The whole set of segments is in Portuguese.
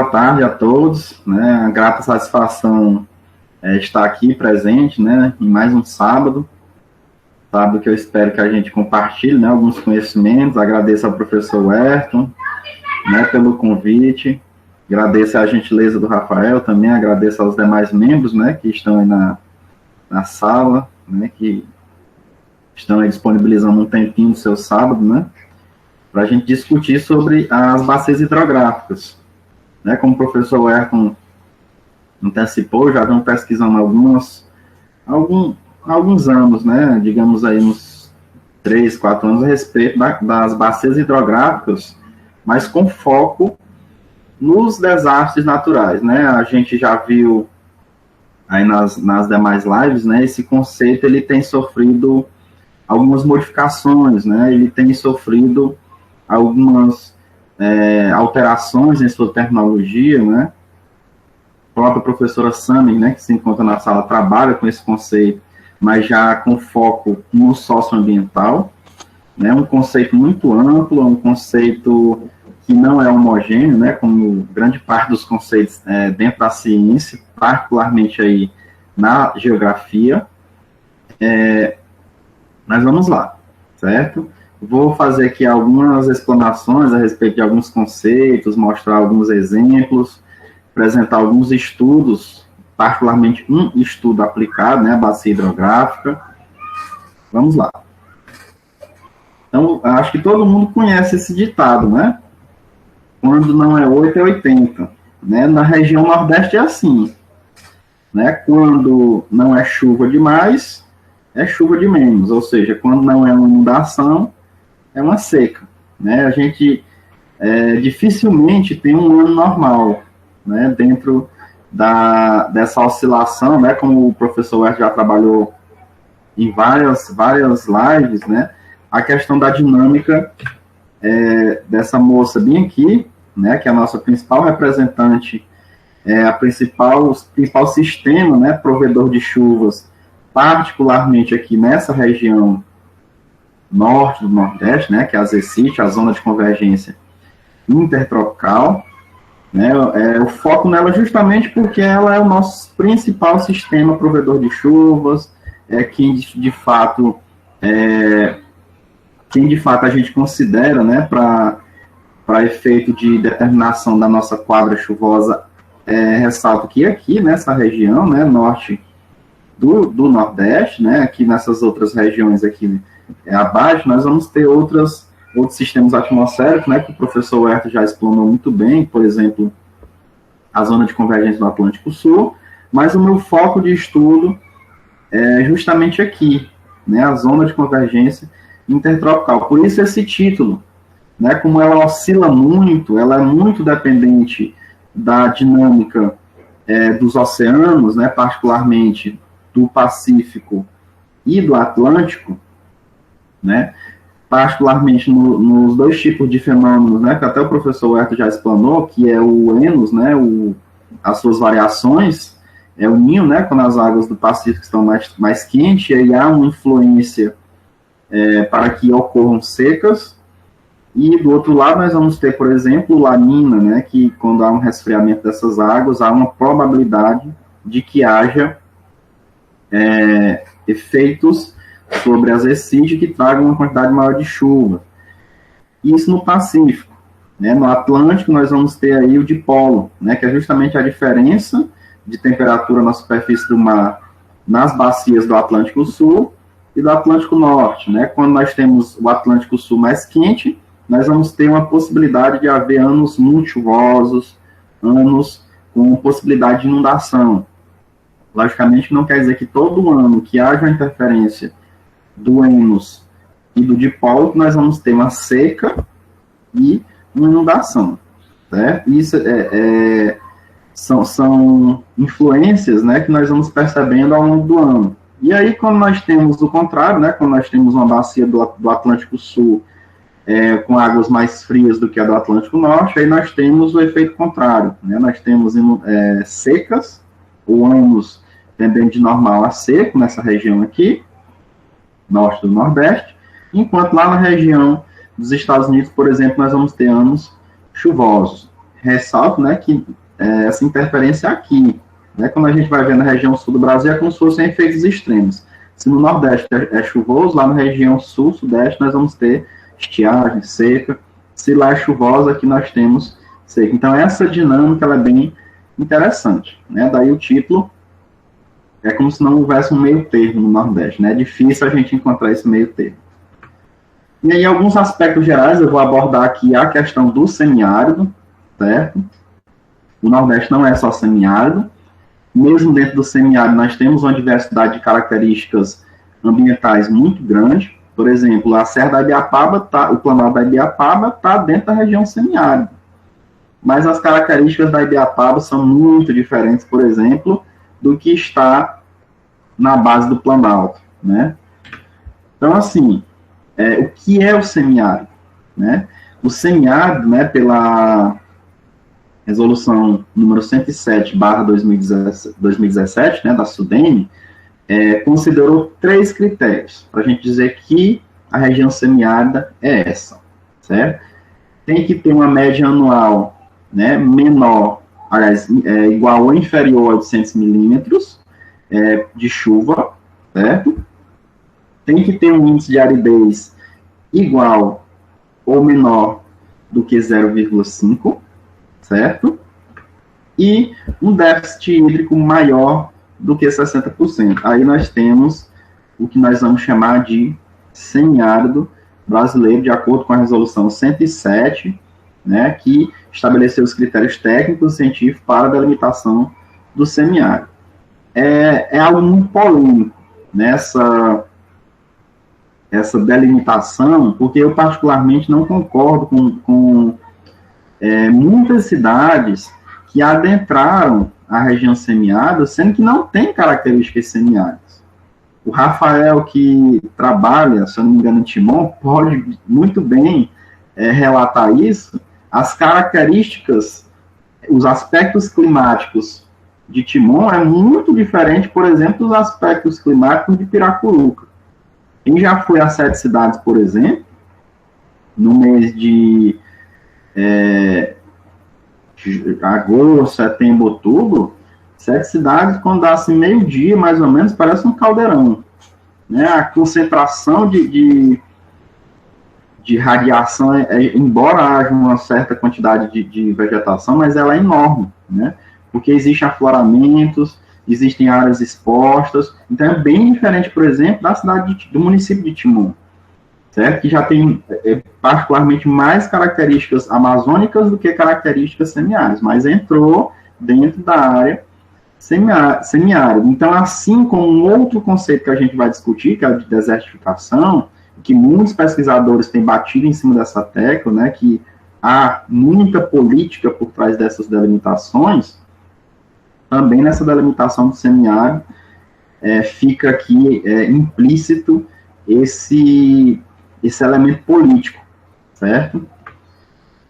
tarde a todos, né? A grata satisfação estar aqui presente, né? Em mais um sábado que eu espero que a gente compartilhe, né? Alguns conhecimentos. Agradeço ao professor Ayrton, né? Pelo convite. Agradeço a gentileza do Rafael também. Agradeço aos demais membros, né? Que estão aí na sala, né? Que estão aí disponibilizando um tempinho do seu sábado, né? Para a gente discutir sobre as bacias hidrográficas. Né, como o professor Ayrton antecipou, já estamos pesquisando alguns anos, né, digamos aí uns 3, 4 anos a respeito das bacias hidrográficas, mas com foco nos desastres naturais, né? A gente já viu aí nas demais lives, né, esse conceito ele tem sofrido algumas modificações, né, ele tem sofrido algumas alterações em sua terminologia, né? A própria professora Sami, né, que se encontra na sala, trabalha com esse conceito, mas já com foco no socioambiental, né? Um conceito muito amplo, um conceito que não é homogêneo, né, como grande parte dos conceitos dentro da ciência, particularmente aí na geografia. Mas vamos lá, certo? Vou fazer aqui algumas explanações a respeito de alguns conceitos, mostrar alguns exemplos, apresentar alguns estudos, particularmente um estudo aplicado, né, a bacia hidrográfica. Vamos lá. Então, acho que todo mundo conhece esse ditado, né? Quando não é 8, é 80. Né? Na região Nordeste é assim. Né? Quando não é chuva demais, é chuva de menos. Ou seja, quando não é uma inundação, é uma seca, né? A gente dificilmente tem um ano normal, né? Dentro dessa oscilação, né? Como o professor Ayrton já trabalhou em várias lives, né? A questão da dinâmica dessa moça bem aqui, né? Que é a nossa principal representante, o principal sistema, né? Provedor de chuvas, particularmente aqui nessa região norte do Nordeste, né, que é a ZCIT, a Zona de Convergência Intertropical, né, o foco nela justamente porque ela é o nosso principal sistema provedor de chuvas, quem de fato a gente considera, né, para efeito de determinação da nossa quadra chuvosa, ressalto que aqui nessa região, né, norte do Nordeste, né, aqui nessas outras regiões aqui abaixo, nós vamos ter outros sistemas atmosféricos, né, que o professor Ayrton já explanou muito bem, por exemplo, a zona de convergência do Atlântico Sul, mas o meu foco de estudo é justamente aqui, né, a zona de convergência intertropical. Por isso esse título, né, como ela oscila muito, ela é muito dependente da dinâmica dos oceanos, né, particularmente do Pacífico e do Atlântico, né, particularmente nos dois tipos de fenômenos, né, que até o professor Ayrton já explanou, que é o Enos, né, as suas variações, o Ninho, né, quando as águas do Pacífico estão mais quentes, e aí há uma influência para que ocorram secas, e do outro lado nós vamos ter, por exemplo, o Lanína, né, que quando há um resfriamento dessas águas, há uma probabilidade de que haja efeitos sobre as ZCIT que tragam uma quantidade maior de chuva. Isso no Pacífico. Né? No Atlântico, nós vamos ter aí o dipolo, né? Que é justamente a diferença de temperatura na superfície do mar nas bacias do Atlântico Sul e do Atlântico Norte. Né? Quando nós temos o Atlântico Sul mais quente, nós vamos ter uma possibilidade de haver anos muito chuvosos, anos com possibilidade de inundação. Logicamente, não quer dizer que todo ano que haja uma interferência do Enos e do dipolo, nós vamos ter uma seca e uma inundação. Certo? Isso são influências, né, que nós vamos percebendo ao longo do ano. E aí, quando nós temos o contrário, né, quando nós temos uma bacia do Atlântico Sul com águas mais frias do que a do Atlântico Norte, aí nós temos o efeito contrário. Né? Nós temos secas, ou anos tendendo de normal a seco nessa região aqui, norte do Nordeste, enquanto lá na região dos Estados Unidos, por exemplo, nós vamos ter anos chuvosos. ressalto, né, que essa interferência aqui, né, quando a gente vai ver na região sul do Brasil, é como se fossem efeitos extremos. Se no Nordeste é chuvoso, lá na região sul, sudeste, nós vamos ter estiagem, seca. Se lá é chuvosa, aqui nós temos seca. Então, essa dinâmica ela é bem interessante, né? Daí o título é como se não houvesse um meio termo no Nordeste, né? É difícil a gente encontrar esse meio termo. E aí, alguns aspectos gerais, eu vou abordar aqui a questão do semiárido, certo? O Nordeste não é só semiárido. Mesmo dentro do semiárido, nós temos uma diversidade de características ambientais muito grande. Por exemplo, a Serra da Ibiapaba, o Planalto da Ibiapaba está dentro da região semiárida. Mas as características da Ibiapaba são muito diferentes, por exemplo, do que está na base do Planalto, né? Então, assim, o que é o semiárido, né? O semiárido, né, pela resolução número 107/2017, né, da SUDENE, considerou 3 critérios para a gente dizer que a região semiárida é essa, certo? Tem que ter uma média anual, né, menor, aliás, igual ou inferior a 800 milímetros de chuva, certo? Tem que ter um índice de aridez igual ou menor do que 0,5, certo? E um déficit hídrico maior do que 60%. Aí nós temos o que nós vamos chamar de semiárido brasileiro, de acordo com a resolução 107, né, que estabeleceu os critérios técnicos e científicos para a delimitação do semiárido. É algo muito polêmico nessa essa delimitação, porque eu particularmente não concordo com muitas cidades que adentraram a região semiárida, sendo que não tem características semiáridas. O Rafael, que trabalha, se eu não me engano, em Timon, pode muito bem relatar isso. As características, os aspectos climáticos de Timon é muito diferente, por exemplo, dos aspectos climáticos de Piracuruca. Quem já foi a 7 cidades, por exemplo, no mês de agosto, setembro, outubro, 7 cidades, quando dá assim meio-dia, mais ou menos, parece um caldeirão. Né? A concentração de radiação, embora haja uma certa quantidade de vegetação, mas ela é enorme, né? Porque existem afloramentos, existem áreas expostas, então é bem diferente, por exemplo, da cidade do município de Timon, certo? Que já tem particularmente mais características amazônicas do que características semiáridas, mas entrou dentro da área semiárida. Então, assim como um outro conceito que a gente vai discutir, que é o de desertificação, que muitos pesquisadores têm batido em cima dessa tecla, né, que há muita política por trás dessas delimitações, também nessa delimitação do semiárido fica aqui implícito esse elemento político, certo?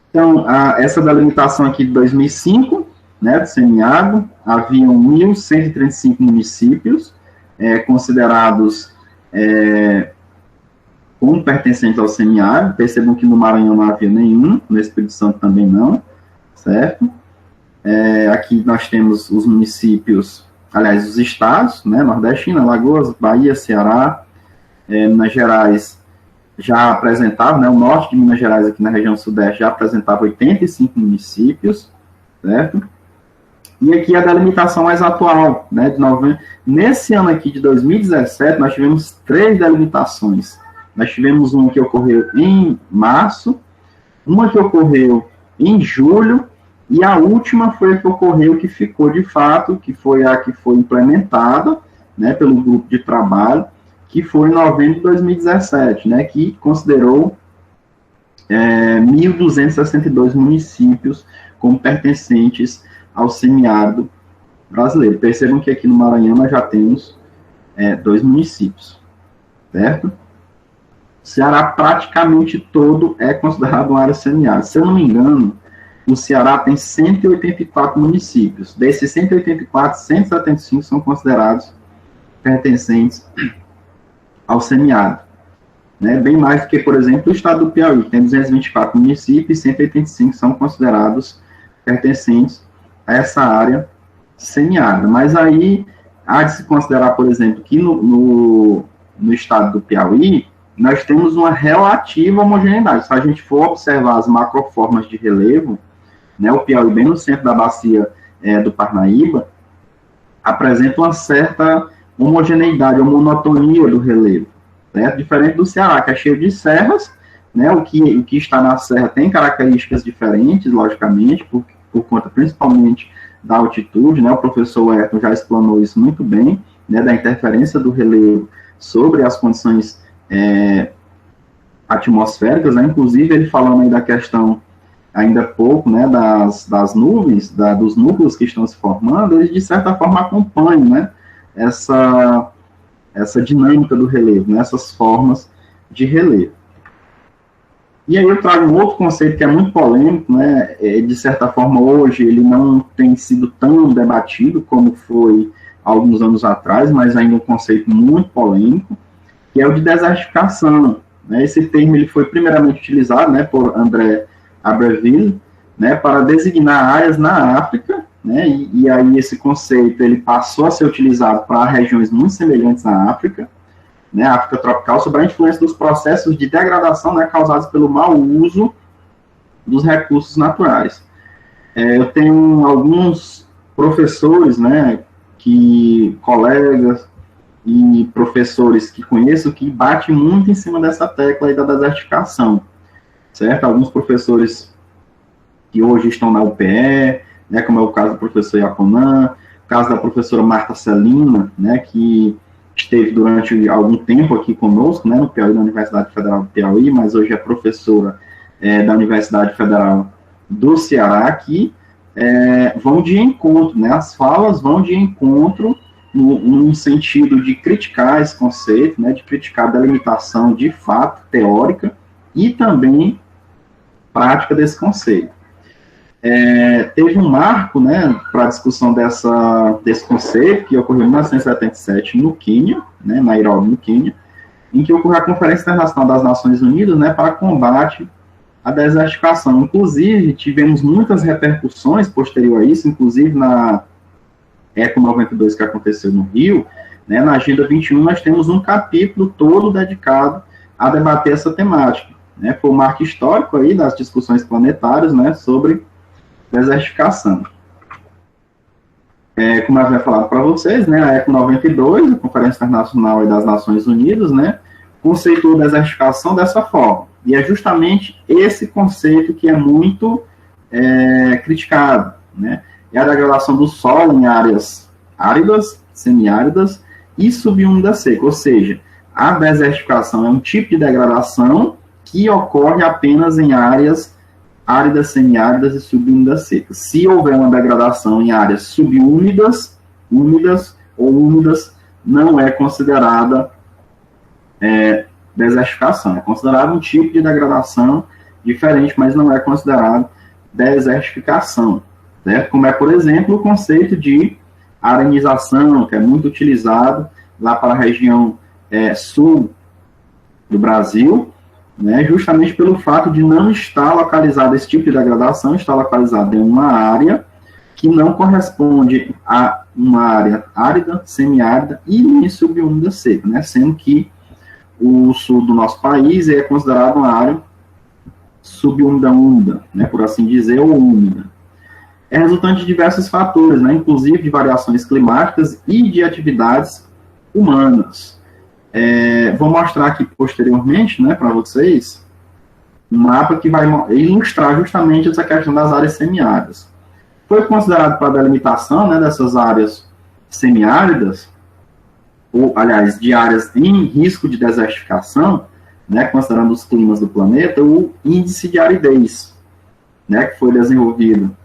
Então, essa delimitação aqui de 2005, né, do semiárido, haviam 1.135 municípios considerados como pertencentes ao semiárido. Percebam que no Maranhão não havia nenhum, no Espírito Santo também não, certo? Aqui nós temos os municípios, aliás, os estados, né, Nordestina, Alagoas, Bahia, Ceará, Minas Gerais já apresentava, né, o norte de Minas Gerais aqui na região sudeste já apresentava 85 municípios, certo? E aqui a delimitação mais atual, né, de nesse ano aqui de 2017, nós tivemos 3 delimitações. Nós tivemos uma que ocorreu em março, uma que ocorreu em julho, e a última foi a que ocorreu, que ficou de fato, que foi a que foi implementada, né, pelo grupo de trabalho, que foi em novembro de 2017, né, que considerou 1.262 municípios como pertencentes ao semiárido brasileiro. Percebam que aqui no Maranhão nós já temos 2 municípios, certo? O Ceará praticamente todo é considerado uma área semiárida. Se eu não me engano, o Ceará tem 184 municípios. Desses 184, 175 são considerados pertencentes ao semiárido. Né? Bem mais do que, por exemplo, o estado do Piauí, que tem 224 municípios e 185 são considerados pertencentes a essa área semiárida. Mas aí há de se considerar, por exemplo, que no estado do Piauí, nós temos uma relativa homogeneidade. Se a gente for observar as macroformas de relevo, né, o Piauí, bem no centro da bacia do Parnaíba, apresenta uma certa homogeneidade, uma monotonia do relevo, certo? Diferente do Ceará, que é cheio de serras, né, o que está na serra tem características diferentes, logicamente, por conta principalmente da altitude, né, o professor Ayrton já explanou isso muito bem, né, da interferência do relevo sobre as condições atmosféricas, né, inclusive ele falando aí da questão ainda há pouco, né, das nuvens, dos núcleos que estão se formando, eles de certa forma acompanham, né, essa dinâmica do relevo, né, essas formas de relevo. E aí eu trago um outro conceito que é muito polêmico, né, de certa forma hoje ele não tem sido tão debatido como foi alguns anos atrás, mas ainda um conceito muito polêmico, que é o de desertificação, né. Esse termo ele foi primeiramente utilizado, né, por André Aberville, né, para designar áreas na África, né, e aí esse conceito ele passou a ser utilizado para regiões muito semelhantes à África, né, a África tropical, sob a influência dos processos de degradação, né, causados pelo mau uso dos recursos naturais. Eu tenho alguns professores, né, colegas e professores que conheço que batem muito em cima dessa tecla aí da desertificação, certo? Alguns professores que hoje estão na UPE, né, como é o caso do professor Iaponã, o caso da professora Marta Celina, né, que esteve durante algum tempo aqui conosco, né, no Piauí, na Universidade Federal do Piauí, mas hoje é professora da Universidade Federal do Ceará, que vão de encontro, né, as falas vão de encontro no sentido de criticar esse conceito, né, de criticar a delimitação de fato teórica e também prática desse conceito. Teve um marco, né, para a discussão desse conceito, que ocorreu em 1977 no Quênia, né, Nairobi, no Quênia, em que ocorreu a Conferência Internacional das Nações Unidas, né, para combate à desertificação. Inclusive, tivemos muitas repercussões posterior a isso, inclusive na Eco 92 que aconteceu no Rio, né, na Agenda 21 nós temos um capítulo todo dedicado a debater essa temática, né, foi um marco histórico aí das discussões planetárias, né, sobre desertificação. Como eu havia falado para vocês, né, a Eco 92, a Conferência Internacional das Nações Unidas, né, conceitua a desertificação dessa forma. E é justamente esse conceito que é muito criticado, né, é a degradação do solo em áreas áridas, semiáridas e subúmida seca, ou seja, a desertificação é um tipo de degradação que ocorre apenas em áreas áridas, semiáridas e subúmidas secas. Se houver uma degradação em áreas subúmidas, úmidas ou úmidas, não é considerada desertificação. É considerado um tipo de degradação diferente, mas não é considerado desertificação, certo? Como é, por exemplo, o conceito de arenização, que é muito utilizado lá para a região sul do Brasil, né, justamente pelo fato de não estar localizado, esse tipo de degradação está localizado em uma área que não corresponde a uma área árida, semiárida e nem subúmida seca, né, sendo que o sul do nosso país é considerado uma área subúmida úmida, né, por assim dizer, ou úmida. É resultante de diversos fatores, né, inclusive de variações climáticas e de atividades humanas. Vou mostrar aqui posteriormente, né, para vocês, um mapa que vai ilustrar justamente essa questão das áreas semiáridas. Foi considerado para a delimitação, né, dessas áreas semiáridas, ou, aliás, de áreas em risco de desertificação, né, considerando os climas do planeta, o índice de aridez, né, que foi desenvolvido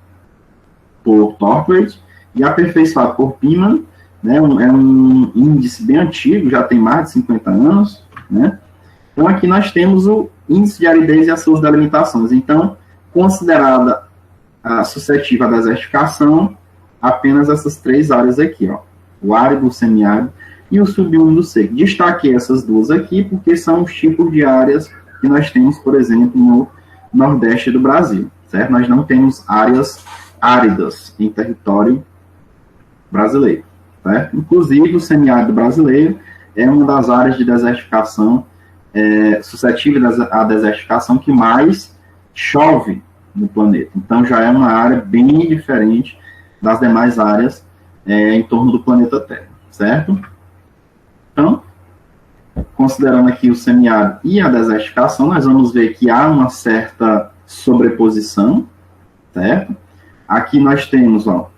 por Thornthwaite e aperfeiçoado por Piman, né, é um índice bem antigo, já tem mais de 50 anos, né? Então aqui nós temos o índice de aridez e as suas delimitações. Então, considerada suscetível à desertificação, apenas essas três áreas aqui, ó, o árido, o semiárido e o subúmido seco. Destaquei essas duas aqui porque são os tipos de áreas que nós temos, por exemplo, no Nordeste do Brasil, certo? Nós não temos áreas áridas em território brasileiro. Certo? Inclusive, o semiárido brasileiro é uma das áreas de desertificação suscetível à desertificação que mais chove no planeta. Então, já é uma área bem diferente das demais áreas em torno do planeta Terra, certo? Então, considerando aqui o semiárido e a desertificação, nós vamos ver que há uma certa sobreposição, certo? Aqui nós temos, ó,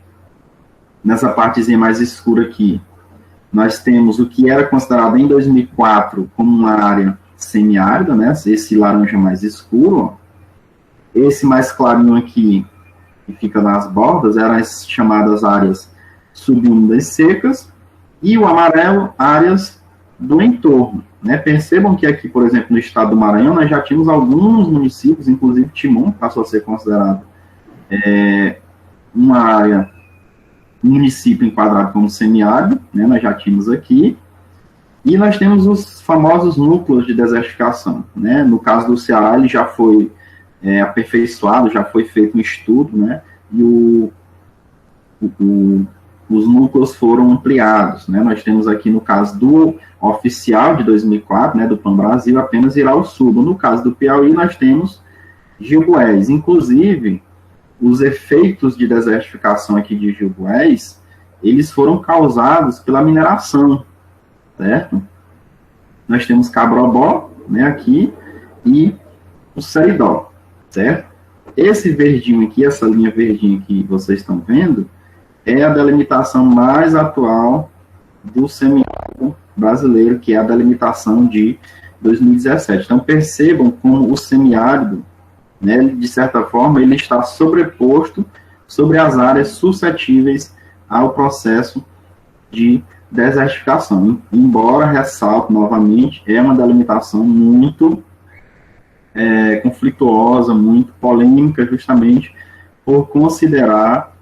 nessa partezinha mais escura aqui, nós temos o que era considerado em 2004 como uma área semiárida, né? Esse laranja mais escuro, ó. Esse mais clarinho aqui, que fica nas bordas, eram as chamadas áreas subúmidas secas, e o amarelo, áreas do entorno, né? Percebam que aqui, por exemplo, no estado do Maranhão, nós já tínhamos alguns municípios, inclusive Timon passou a ser considerado uma área, um município enquadrado como semiárido, né? Nós já tínhamos aqui, e nós temos os famosos núcleos de desertificação, né? No caso do Ceará, ele já foi aperfeiçoado, já foi feito um estudo, né? E os núcleos foram ampliados, né? Nós temos aqui, no caso do oficial de 2004, né, do Plan Brasil, apenas Irauçuba. No caso do Piauí, nós temos Gilboés. Inclusive, os efeitos de desertificação aqui de Gilboés, eles foram causados pela mineração, certo? Nós temos Cabrobó, né, aqui, e o Seridó, certo? Esse verdinho aqui, essa linha verdinha que vocês estão vendo, é a delimitação mais atual do semiárido brasileiro, que é a delimitação de 2017. Então, percebam como o semiárido, né, de certa forma, ele está sobreposto sobre as áreas suscetíveis ao processo de desertificação. Embora, ressalto novamente, é uma delimitação muito conflituosa, muito polêmica, justamente por considerar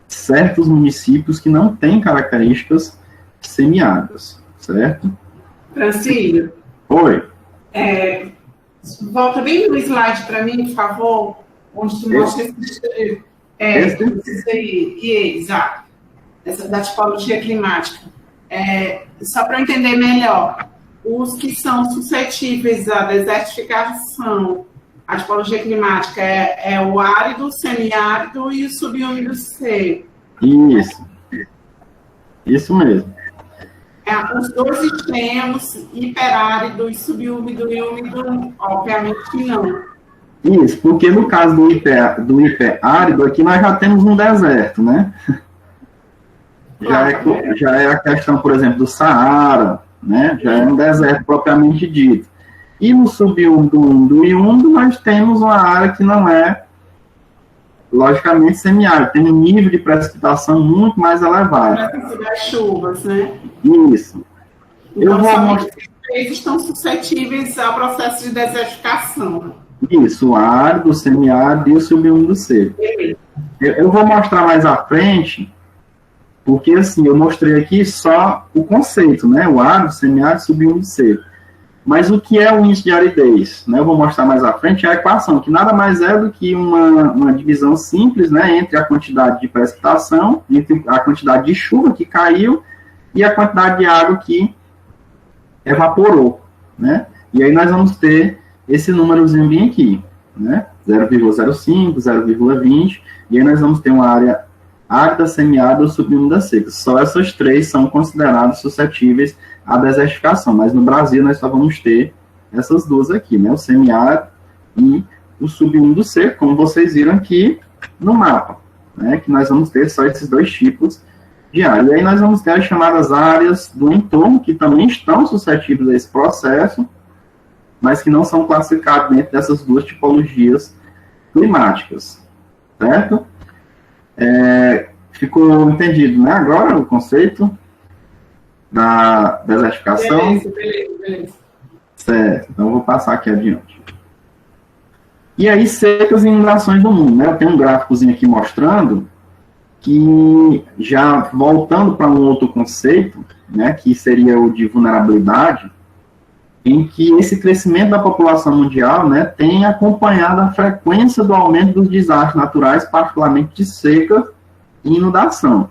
certos municípios que não têm características semiáridas, certo? Francílio. Oi. Volta bem no slide para mim, por favor, onde tu mostra esse aí, exato, essa da tipologia climática. Só para eu entender melhor, os que são suscetíveis à desertificação, a tipologia climática é o árido, o semiárido e o subúmido seco. Isso mesmo. Os dois extremos, hiperárido e subúmido e úmido, obviamente não. Isso, porque no caso do hiperárido, aqui nós já temos um deserto, né? Já é a questão, por exemplo, do Saara, né? Já é um deserto propriamente dito. E no subúmido e úmido, nós temos uma área que não é, logicamente, semiárida, tem um nível de precipitação muito mais elevado. Das chuvas, né? Isso. Então, somente eles estão suscetíveis ao processo de desertificação. Isso, o árido, o semiárido e o subúmido seco. Eu vou mostrar mais à frente, porque assim, eu mostrei aqui só o conceito, né? O árido, semiárido e subúmido seco. Mas o que é o índice de aridez? Né? Eu vou mostrar mais à frente, é a equação, que nada mais é do que uma divisão simples, né, entre a quantidade de precipitação, entre a quantidade de chuva que caiu e a quantidade de água que evaporou. Né? E aí nós vamos ter esse númerozinho bem aqui, né? 0,05, 0,20, e aí nós vamos ter uma área árida, semiárida ou subúmida seca. Só essas três são consideradas suscetíveis à desertificação, mas no Brasil nós só vamos ter essas duas aqui, né? O semiárido e o subúmido seco, como vocês viram aqui no mapa, né? Que nós vamos ter só esses dois tipos de área. E aí nós vamos ter as chamadas áreas do entorno, que também estão suscetíveis a esse processo, mas que não são classificados dentro dessas duas tipologias climáticas, certo? Ficou entendido, né? Agora o conceito da desertificação. Beleza. Certo, então eu vou passar aqui adiante. E aí, secas e inundações do mundo, né? Eu tenho um gráficozinho aqui mostrando que, já voltando para um outro conceito, né, que seria o de vulnerabilidade, em que esse crescimento da população mundial, né, tem acompanhado a frequência do aumento dos desastres naturais, particularmente de seca e inundação.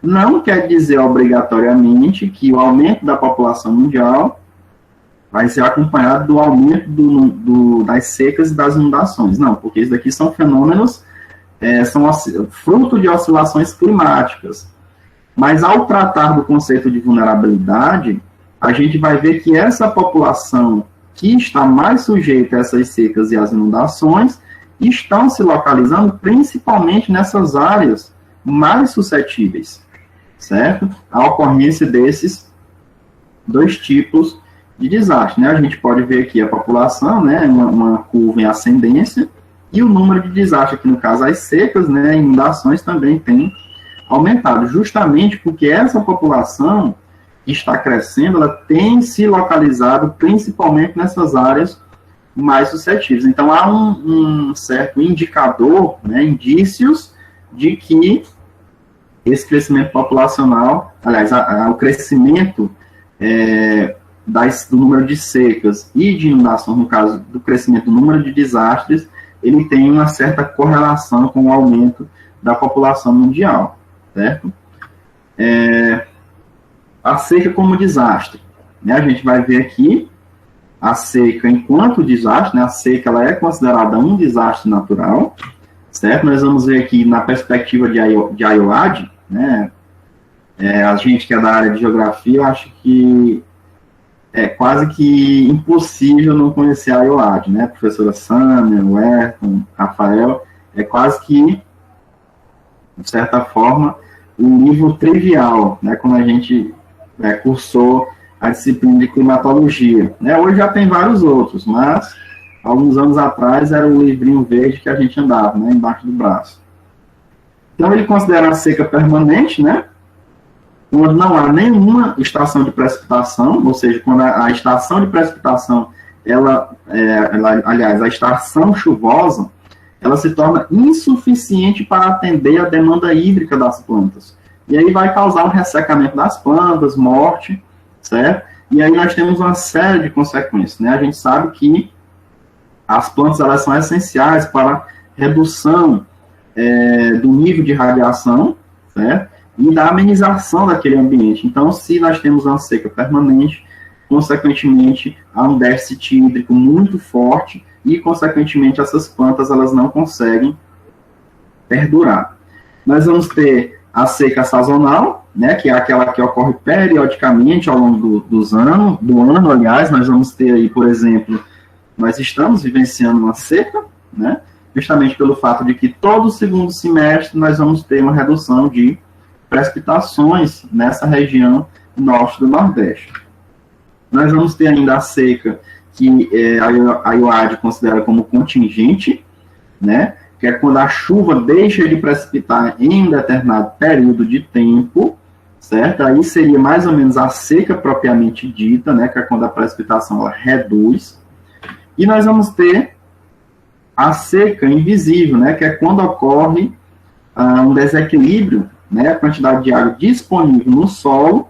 Não quer dizer obrigatoriamente que o aumento da população mundial vai ser acompanhado do aumento das secas e das inundações. Não, porque isso daqui são fenômenos, são fruto de oscilações climáticas. Mas ao tratar do conceito de vulnerabilidade, a gente vai ver que essa população que está mais sujeita a essas secas e às inundações estão se localizando principalmente nessas áreas mais suscetíveis, certo? À ocorrência desses dois tipos de desastre, né? A gente pode ver aqui a população, né, uma curva em ascendência, e o número de desastres, aqui no caso as secas, né, inundações também tem aumentado, justamente porque essa população que está crescendo, ela tem se localizado principalmente nessas áreas mais suscetíveis. Então, há um certo indicador, né, indícios de que esse crescimento populacional, aliás, o crescimento do número de secas e de inundações, no caso do crescimento do número de desastres, ele tem uma certa correlação com o aumento da população mundial, certo? A seca como desastre, né? A gente vai ver aqui a seca enquanto desastre, né? A seca ela é considerada um desastre natural, certo? Nós vamos ver aqui na perspectiva de IOAD, né? A gente que é da área de geografia, eu acho que é quase que impossível não conhecer a IOAD, né? Professora Sâmia, o Ayrton, Rafael, é quase que, de certa forma, um livro trivial, né? Quando a gente cursou a disciplina de climatologia, né? Hoje já tem vários outros, mas alguns anos atrás era o livrinho verde que a gente andava, né? Embaixo do braço. Então ele considera a seca permanente, né? Quando não há nenhuma estação de precipitação, ou seja, quando a estação de precipitação, aliás, a estação chuvosa, ela se torna insuficiente para atender a demanda hídrica das plantas. E aí vai causar um ressecamento das plantas, morte, certo? E aí nós temos uma série de consequências, né? A gente sabe que as plantas, elas são essenciais para a redução do nível de radiação, certo? E da amenização daquele ambiente. Então, se nós temos uma seca permanente, consequentemente, há um déficit hídrico muito forte e, consequentemente, essas plantas elas não conseguem perdurar. Nós vamos ter a seca sazonal, né, que é aquela que ocorre periodicamente ao longo do ano, aliás, nós vamos ter aí, por exemplo, nós estamos vivenciando uma seca, né, justamente pelo fato de que todo segundo semestre nós vamos ter uma redução de precipitações nessa região norte do Nordeste. Nós vamos ter ainda a seca que a IOAD considera como contingente, né, que é quando a chuva deixa de precipitar em um determinado período de tempo, certo? Aí seria mais ou menos a seca propriamente dita, né, que é quando a precipitação ela reduz. E nós vamos ter a seca invisível, né, que é quando ocorre um desequilíbrio, né, a quantidade de água disponível no solo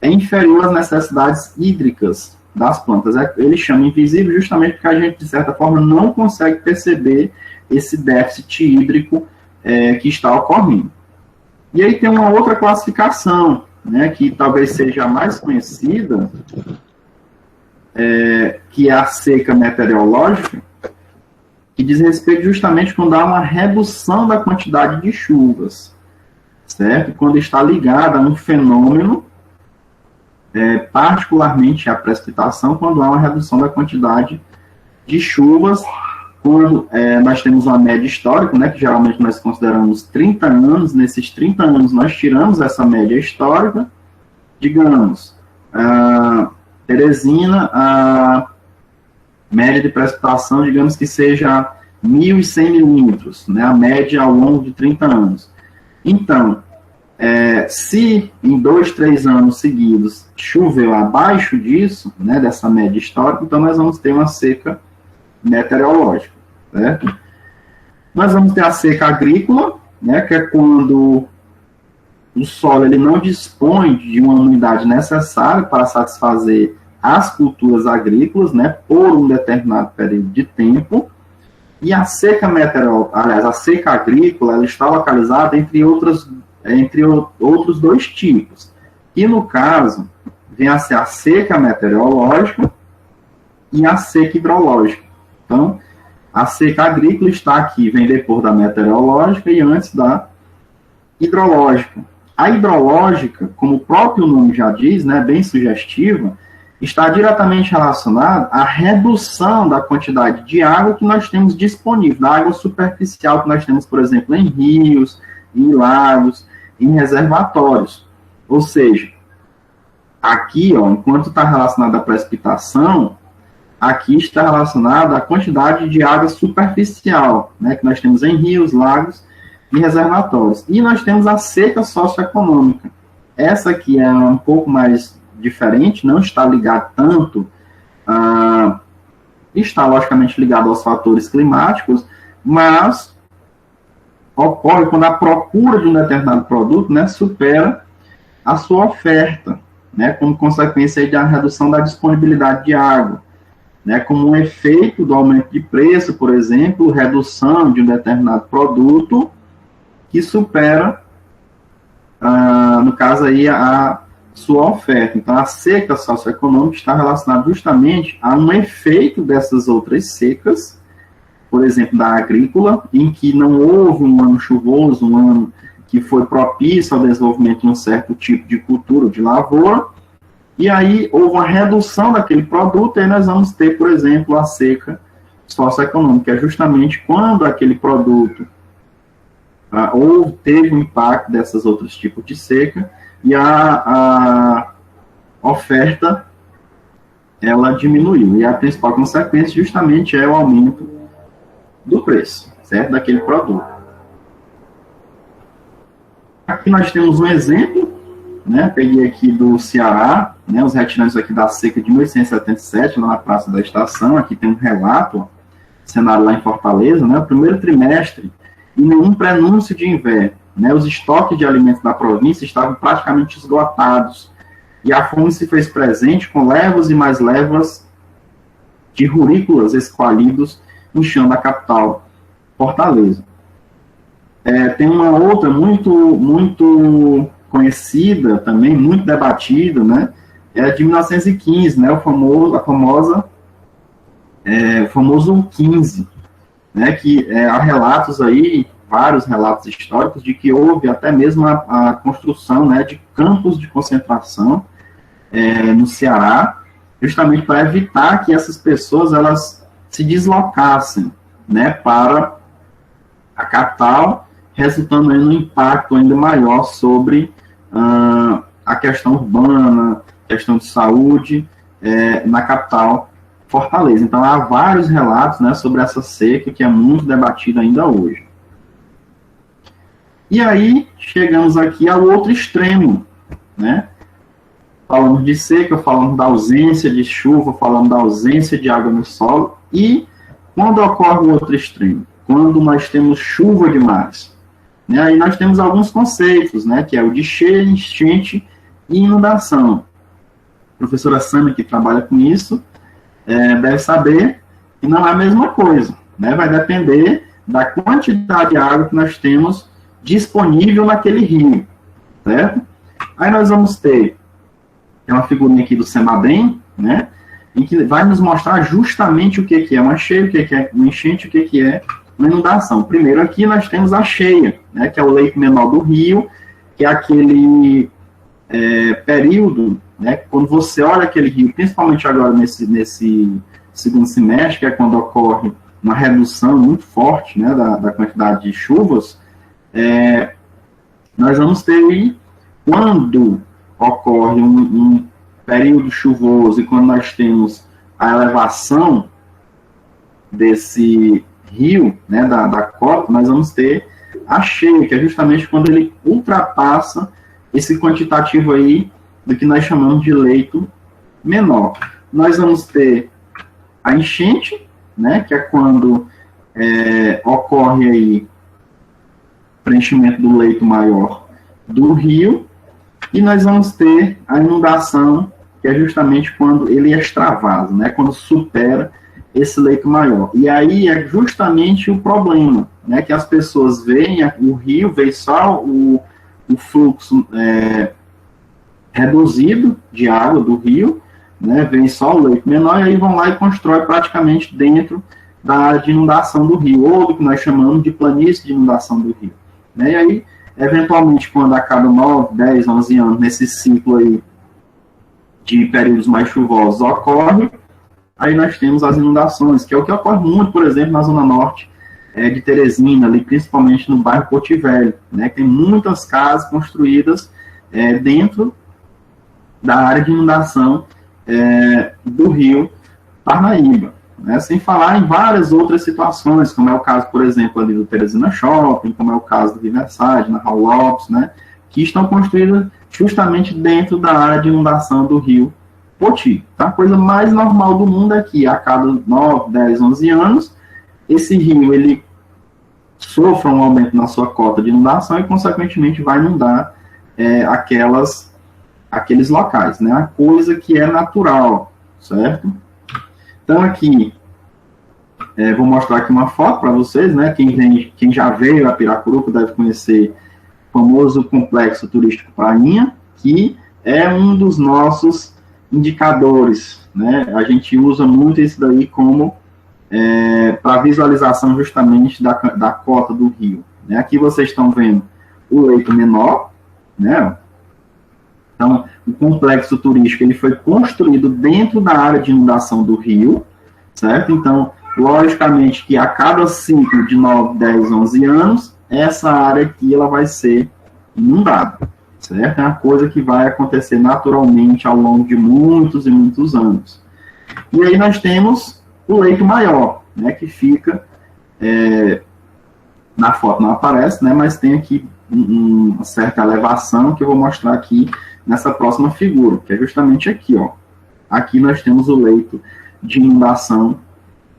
é inferior às necessidades hídricas das plantas. Ele chama invisível justamente porque a gente, de certa forma, não consegue perceber esse déficit hídrico que está ocorrendo. E aí tem uma outra classificação, né, que talvez seja a mais conhecida, que é a seca meteorológica, que diz respeito justamente quando há uma redução da quantidade de chuvas, certo? Quando está ligada a um fenômeno, particularmente a precipitação, quando há uma redução da quantidade de chuvas, quando nós temos uma média histórica, né, que geralmente nós consideramos 30 anos, nesses 30 anos nós tiramos essa média histórica, digamos, Teresina, a média de precipitação, digamos que seja 1.100 milímetros, né, a média ao longo de 30 anos. Então, se em 2, 3 anos seguidos choveu abaixo disso, né, dessa média histórica, então nós vamos ter uma seca meteorológica, certo? Nós vamos ter a seca agrícola, né, que é quando o solo ele não dispõe de uma umidade necessária para satisfazer as culturas agrícolas, né, por um determinado período de tempo, e a seca meteorológica, aliás, a seca agrícola, ela está localizada entre outros dois tipos. E, no caso, vem a ser a seca meteorológica e a seca hidrológica. Então, a seca agrícola está aqui, vem depois da meteorológica e antes da hidrológica. A hidrológica, como o próprio nome já diz, né, bem sugestiva, está diretamente relacionada à redução da quantidade de água que nós temos disponível, da água superficial que nós temos, por exemplo, em rios, em lagos, em reservatórios. Ou seja, aqui, ó, enquanto está relacionado à precipitação, aqui está relacionado à quantidade de água superficial, né, que nós temos em rios, lagos e reservatórios. E nós temos a seca socioeconômica. Essa aqui é um pouco mais diferente, não está ligada tanto, está logicamente ligada aos fatores climáticos, mas ocorre quando a procura de um determinado produto, né, supera a sua oferta, né, como consequência da redução da disponibilidade de água, né, como um efeito do aumento de preço, por exemplo, redução de um determinado produto que supera, no caso aí, a sua oferta. Então, a seca socioeconômica está relacionada justamente a um efeito dessas outras secas, por exemplo, da agrícola, em que não houve um ano chuvoso, um ano que foi propício ao desenvolvimento de um certo tipo de cultura, de lavoura, e aí houve uma redução daquele produto, e aí nós vamos ter, por exemplo, a seca socioeconômica, que é justamente quando aquele produto ou teve um impacto desses outros tipos de seca, e a oferta, ela diminuiu. E a principal consequência, justamente, é o aumento do preço, certo? Daquele produto. Aqui nós temos um exemplo, né? Peguei aqui do Ceará, né? Os retirantes aqui da seca de 1877, lá na Praça da Estação. Aqui tem um relato, ó, cenário lá em Fortaleza, né? O primeiro trimestre, e nenhum prenúncio de inverno, né? Os estoques de alimentos da província estavam praticamente esgotados, e a fome se fez presente com levas e mais levas de rurícolas esqualidos inchando a capital, Fortaleza. Tem uma outra muito conhecida também, muito debatida, né? É de 1915, né? O famoso 15, né? Que há relatos aí, vários relatos históricos, de que houve até mesmo a construção, né, de campos de concentração no Ceará, justamente para evitar que essas pessoas elas se deslocassem, né, para a capital, resultando em um impacto ainda maior sobre a questão urbana, questão de saúde na capital, Fortaleza. Então, há vários relatos, né, sobre essa seca que é muito debatida ainda hoje. E aí, chegamos aqui ao outro extremo, né? Falamos de seca, falamos da ausência de chuva, falamos da ausência de água no solo, e quando ocorre o outro extremo? Quando nós temos chuva demais, né? Aí nós temos alguns conceitos, né? Que é o de cheia, enchente e inundação. A professora Sâmia, que trabalha com isso, deve saber que não é a mesma coisa, né? Vai depender da quantidade de água que nós temos disponível naquele rio, certo? Aí nós vamos ter uma figurinha aqui do CEMADEM, né, em que vai nos mostrar justamente o que é uma cheia, o que é uma enchente, o que é uma inundação. Primeiro aqui nós temos a cheia, né, que é o leito menor do rio, que é aquele período, né, quando você olha aquele rio, principalmente agora nesse segundo semestre, que é quando ocorre uma redução muito forte, né, da quantidade de chuvas, nós vamos ter aí, quando ocorre um período chuvoso e quando nós temos a elevação desse rio, né, da cota, nós vamos ter a cheia, que é justamente quando ele ultrapassa esse quantitativo aí do que nós chamamos de leito menor. Nós vamos ter a enchente, né, que é quando ocorre aí preenchimento do leito maior do rio, e nós vamos ter a inundação, que é justamente quando ele extravasa, né, quando supera esse leito maior. E aí é justamente o problema, né, que as pessoas veem o rio, veem só o fluxo reduzido de água do rio, né, vem só o leito menor, e aí vão lá e constrói praticamente dentro da área de inundação do rio, ou do que nós chamamos de planície de inundação do rio. Né, e aí, eventualmente, quando a cada 9, 10, 11 anos, nesse ciclo aí de períodos mais chuvosos ocorre, aí nós temos as inundações, que é o que ocorre muito, por exemplo, na zona norte de Teresina, ali, principalmente no bairro Porto Velho, né, que tem muitas casas construídas dentro da área de inundação do rio Parnaíba, né? Sem falar em várias outras situações, como é o caso, por exemplo, ali do Teresina Shopping, como é o caso do Riverside, na Raul Lopes, né? Que estão construídas justamente dentro da área de inundação do rio Poti. Tá? A coisa mais normal do mundo é que a cada 9, 10, 11 anos, esse rio ele sofra um aumento na sua cota de inundação e, consequentemente, vai inundar aqueles locais, né? A coisa que é natural, certo? Então, aqui, vou mostrar aqui uma foto para vocês, né? Quem já veio a Piracuruca deve conhecer o famoso complexo turístico Prainha, que é um dos nossos indicadores, né? A gente usa muito isso daí como para visualização justamente da cota do rio, né? Aqui vocês estão vendo o leito menor, né? Então, o complexo turístico ele foi construído dentro da área de inundação do rio, certo? Então, logicamente que a cada ciclo de 9, 10, 11 anos, essa área aqui ela vai ser inundada, certo? É uma coisa que vai acontecer naturalmente ao longo de muitos e muitos anos. E aí nós temos o leito maior, né, que fica, na foto não aparece, né, mas tem aqui uma certa elevação que eu vou mostrar aqui nessa próxima figura, que é justamente aqui, ó. Aqui nós temos o leito de inundação,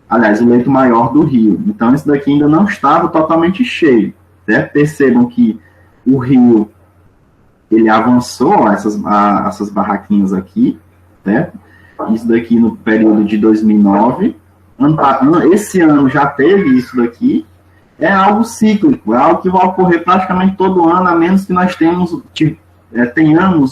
aliás, o leito maior do rio. Então, esse daqui ainda não estava totalmente cheio, certo? Percebam que o rio, ele avançou essas barraquinhas aqui, certo? Isso daqui no período de 2009. Esse ano já teve isso daqui. É algo cíclico, é algo que vai ocorrer praticamente todo ano, a menos que nós tenhamos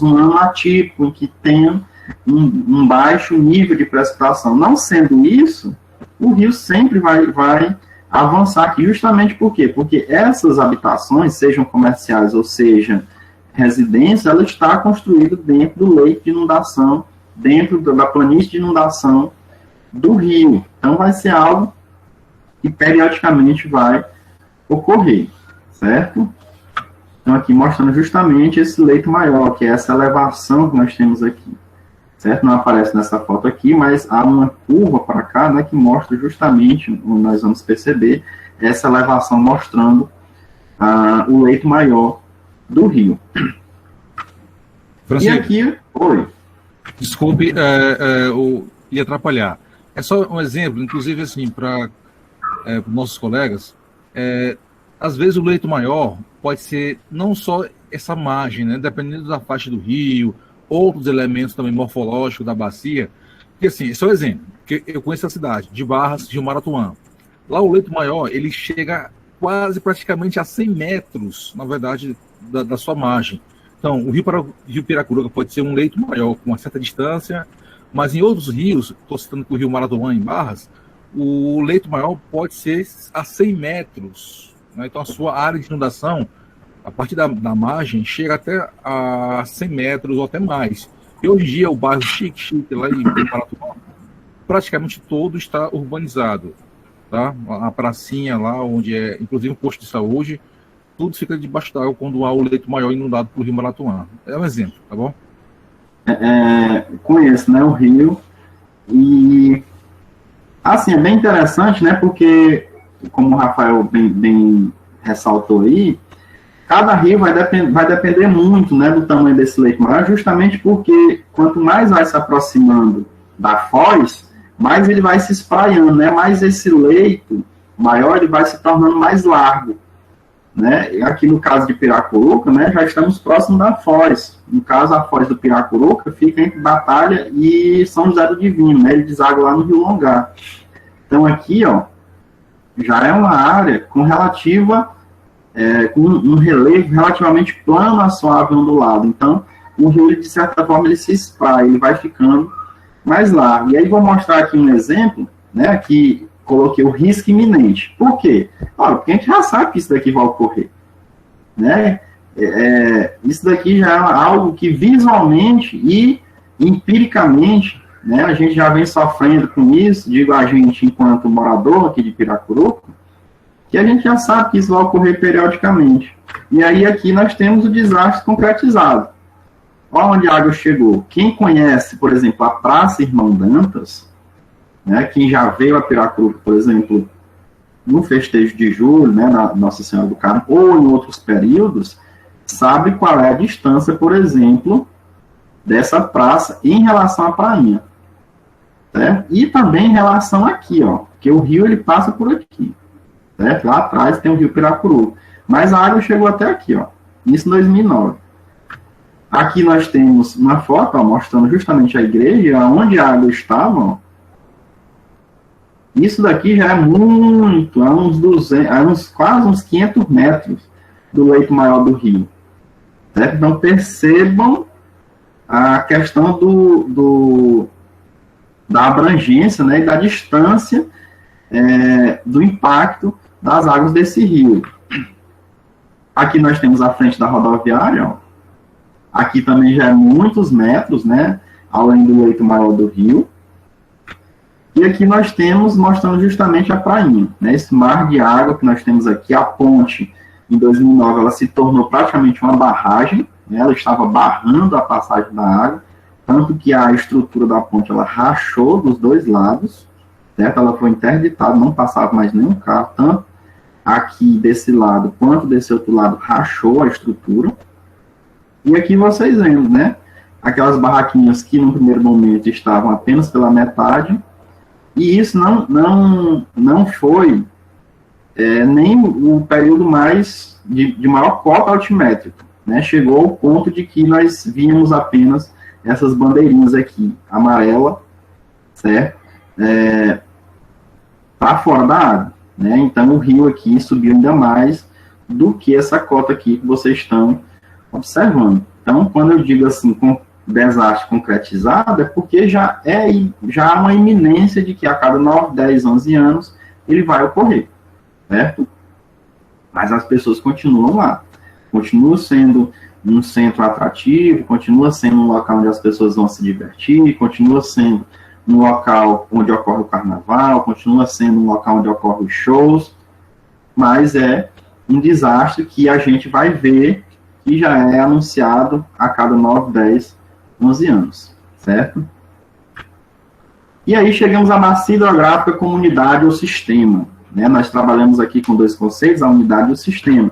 um ano atípico, em que tenha um baixo nível de precipitação. Não sendo isso, o rio sempre vai avançar aqui, justamente por quê? Porque essas habitações, sejam comerciais ou seja residência, ela está construída dentro do leito de inundação, dentro da planície de inundação do rio. Então, vai ser algo que periodicamente vai ocorrer, certo? Então, aqui mostrando justamente esse leito maior, que é essa elevação que nós temos aqui, certo? Não aparece nessa foto aqui, mas há uma curva para cá, né, que mostra justamente, nós vamos perceber, essa elevação mostrando o leito maior do rio. Francisco, e aqui, oi. Desculpe lhe atrapalhar. É só um exemplo, inclusive, assim, para nossos colegas, às vezes o leito maior pode ser não só essa margem, né, dependendo da faixa do rio, outros elementos também morfológicos da bacia, que assim, esse é um exemplo, que eu conheço a cidade, de Barras, Rio Maratuã. Lá o leito maior, ele chega praticamente a 100 metros, na verdade, da sua margem. Então, o rio Piracuruca pode ser um leito maior, com uma certa distância, mas em outros rios, estou citando o rio Maratuã em Barras, o leito maior pode ser a 100 metros. Né? Então, a sua área de inundação, a partir da margem, chega até a 100 metros ou até mais. E hoje em dia, o bairro Chique, lá em Maratuã, praticamente todo está urbanizado. Tá? A pracinha lá, onde é, inclusive, um posto de saúde, tudo fica debaixo d'água quando há o leito maior inundado pelo rio Maratuã. É um exemplo, tá bom? Conheço, né, o rio, e assim, é bem interessante, né, porque, como o Rafael bem ressaltou aí, cada rio vai depender muito, né, do tamanho desse leito maior, justamente porque quanto mais vai se aproximando da foz, mais ele vai se espraiando, né, mais esse leito maior ele vai se tornando mais largo. né? E aqui no caso de Piracuruca, né, já estamos próximos da Foz. No caso, a Foz do Piracuruca fica entre Batalha e São José do Divino, né? Ele deságua lá no Rio Longar. Então aqui, ó, já é uma área com com um relevo relativamente plano a suave ondulado. Então, o rio, de certa forma, ele se espalha, ele vai ficando mais largo. E aí vou mostrar aqui um exemplo, né? Aqui coloquei o risco iminente. Por quê? Porque a gente já sabe que isso daqui vai ocorrer, né? Isso daqui já é algo que visualmente e empiricamente, né, a gente já vem sofrendo com isso, digo a gente enquanto morador aqui de Piracuruca, que a gente já sabe que isso vai ocorrer periodicamente. E aí aqui nós temos o desastre concretizado. Olha onde a água chegou. Quem conhece, por exemplo, a Praça Irmão Dantas, né, quem já veio a Piracuruca, por exemplo, no festejo de julho, né, na Nossa Senhora do Carmo, ou em outros períodos, sabe qual é a distância, por exemplo, dessa praça em relação à prainha. Certo? E também em relação aqui, ó, porque o rio ele passa por aqui. Certo? Lá atrás tem o rio Piracuruca. Mas a água chegou até aqui, ó, isso em 2009. Aqui nós temos uma foto, ó, mostrando justamente a igreja, onde a água estava, ó. Isso daqui já é muito, quase uns 500 metros do leito maior do rio. Certo? Então percebam a questão da abrangência, né, e da distância do impacto das águas desse rio. Aqui nós temos a frente da rodoviária, ó. Aqui também já é muitos metros, né, além do leito maior do rio. E aqui nós temos, mostrando justamente a prainha, né, esse mar de água que nós temos aqui. A ponte, em 2009, ela se tornou praticamente uma barragem, né, ela estava barrando a passagem da água, tanto que a estrutura da ponte, ela rachou dos dois lados, certo? Ela foi interditada, não passava mais nenhum carro, tanto aqui desse lado, quanto desse outro lado, rachou a estrutura. E aqui vocês vendo, né, aquelas barraquinhas que no primeiro momento estavam apenas pela metade, e isso não foi nem o período mais de maior cota altimétrica, né? Chegou ao ponto de que nós víamos apenas essas bandeirinhas aqui, amarela, certo? Para fora da água, né? Então o rio aqui subiu ainda mais do que essa cota aqui que vocês estão observando. Então, quando eu digo assim, com desastre concretizado, é porque já há uma iminência de que a cada 9, 10, 11 anos ele vai ocorrer, certo? Mas as pessoas continuam lá, continua sendo um centro atrativo, continua sendo um local onde as pessoas vão se divertir, continua sendo um local onde ocorre o carnaval, continua sendo um local onde ocorrem os shows, mas é um desastre que a gente vai ver que já é anunciado a cada 9, 10, 11 anos, certo? E aí chegamos à bacia hidrográfica como unidade ou sistema, né? Nós trabalhamos aqui com dois conceitos, a unidade e o sistema.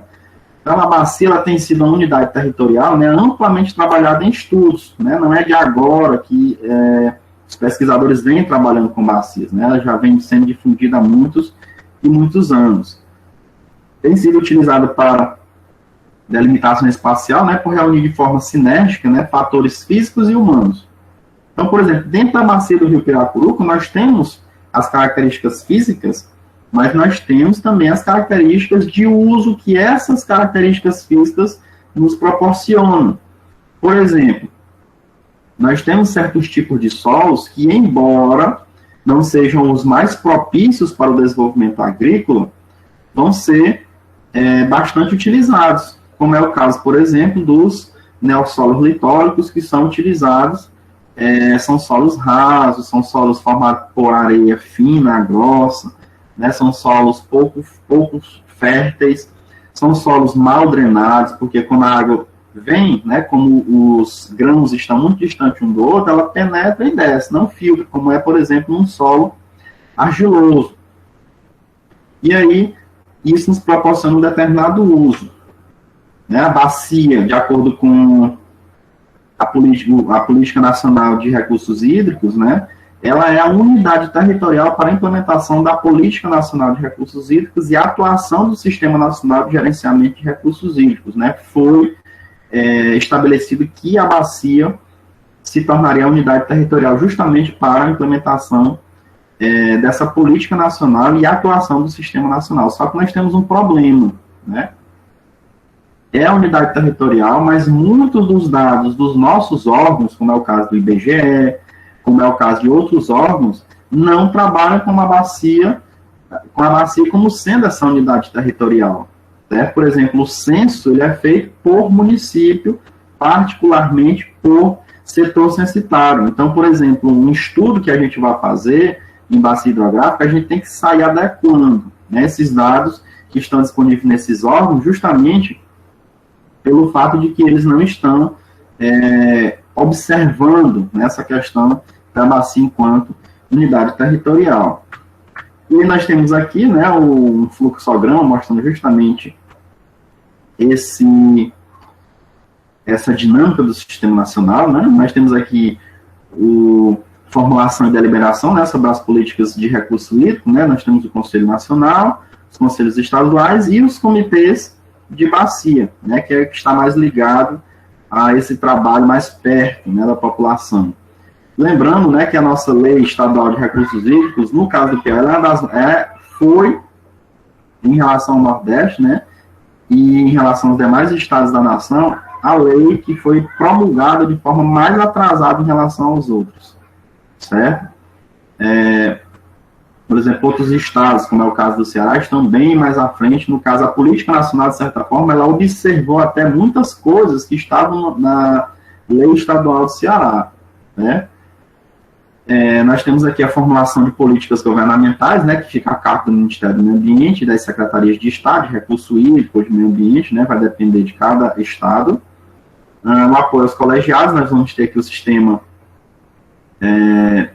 Então, a bacia ela tem sido uma unidade territorial, né, amplamente trabalhada em estudos, né? Não é de agora que os pesquisadores vêm trabalhando com bacias, né? Ela já vem sendo difundida há muitos e muitos anos. Tem sido utilizada para delimitação espacial, né, por reunir de forma sinérgica, né, fatores físicos e humanos. Então, por exemplo, dentro da bacia do rio Piracuruca, nós temos as características físicas, mas nós temos também as características de uso que essas características físicas nos proporcionam. Por exemplo, nós temos certos tipos de solos que, embora não sejam os mais propícios para o desenvolvimento agrícola, vão ser bastante utilizados, como é o caso, por exemplo, dos neossolos litóricos, que são utilizados, são solos rasos, são solos formados por areia fina, grossa, né, são solos pouco férteis, são solos mal drenados, porque quando a água vem, né, como os grãos estão muito distantes um do outro, ela penetra e desce, não filtra, como é, por exemplo, um solo argiloso. E aí, isso nos proporciona um determinado uso. Né, a bacia, de acordo com a política nacional de recursos hídricos, né, ela é a unidade territorial para a implementação da Política Nacional de Recursos Hídricos e a atuação do Sistema Nacional de Gerenciamento de Recursos Hídricos, né? Foi estabelecido que a bacia se tornaria a unidade territorial justamente para a implementação dessa política nacional e a atuação do Sistema Nacional. Só que nós temos um problema, né? É a unidade territorial, mas muitos dos dados dos nossos órgãos, como é o caso do IBGE, como é o caso de outros órgãos, não trabalham com a bacia como sendo essa unidade territorial. Né? Por exemplo, o censo ele é feito por município, particularmente por setor censitário. Então, por exemplo, um estudo que a gente vai fazer em bacia hidrográfica, a gente tem que sair adequando, né, esses dados que estão disponíveis nesses órgãos, justamente pelo fato de que eles não estão observando nessa questão da bacia enquanto unidade territorial. E nós temos aqui, né, um fluxograma mostrando justamente essa dinâmica do Sistema Nacional, né? Nós temos aqui formulação e deliberação, né, sobre as políticas de recurso hídrico, né? Nós temos o Conselho Nacional, os conselhos estaduais e os comitês de bacia, né, que está mais ligado a esse trabalho mais perto, né, da população. Lembrando, né, que a nossa lei estadual de recursos hídricos, no caso do Piauí, foi em relação ao Nordeste, né, e em relação aos demais estados da nação, a lei que foi promulgada de forma mais atrasada em relação aos outros, certo? Por exemplo, outros estados, como é o caso do Ceará, estão bem mais à frente. No caso, a Política Nacional, de certa forma, ela observou até muitas coisas que estavam na lei estadual do Ceará, né? Nós temos aqui a formulação de políticas governamentais, né, que fica a cargo do Ministério do Meio Ambiente, das Secretarias de Estado, de Recurso Hídrico, de Meio Ambiente, né, vai depender de cada estado. O apoio aos colegiados, nós vamos ter aqui o sistema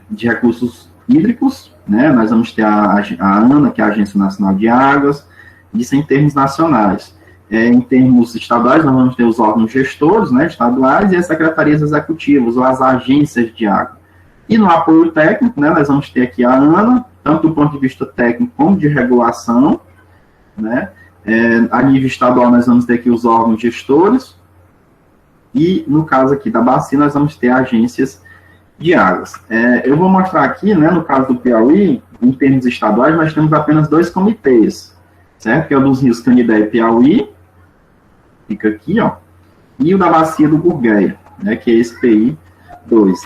de recursos hídricos, né, nós vamos ter a ANA, que é a Agência Nacional de Águas, isso em termos nacionais. Em termos estaduais, nós vamos ter os órgãos gestores, né, estaduais, e as secretarias executivas, ou as agências de água. E no apoio técnico, né, nós vamos ter aqui a ANA, tanto do ponto de vista técnico como de regulação, né. A nível estadual, nós vamos ter aqui os órgãos gestores, e no caso aqui da bacia, nós vamos ter agências de águas. Eu vou mostrar aqui, né, no caso do Piauí, em termos estaduais, nós temos apenas 2 comitês, certo? Que é o dos rios Canidé e Piauí, fica aqui, ó, e o da bacia do Gurgueia, né, que é esse PI2.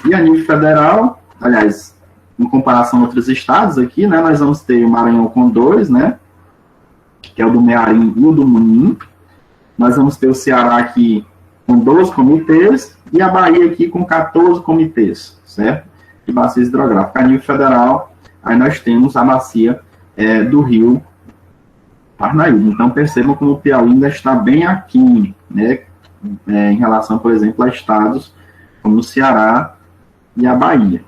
E a nível federal, aliás, em comparação a outros estados aqui, né, nós vamos ter o Maranhão com 2, né, que é o do Mearim e o do Munim. Nós vamos ter o Ceará aqui com 12 comitês, e a Bahia aqui com 14 comitês, certo? De bacias hidrográficas. A nível federal, aí nós temos a bacia do rio Parnaíba. Então, percebam como o Piauí ainda está bem aqui, né? Em relação, por exemplo, a estados como o Ceará e a Bahia.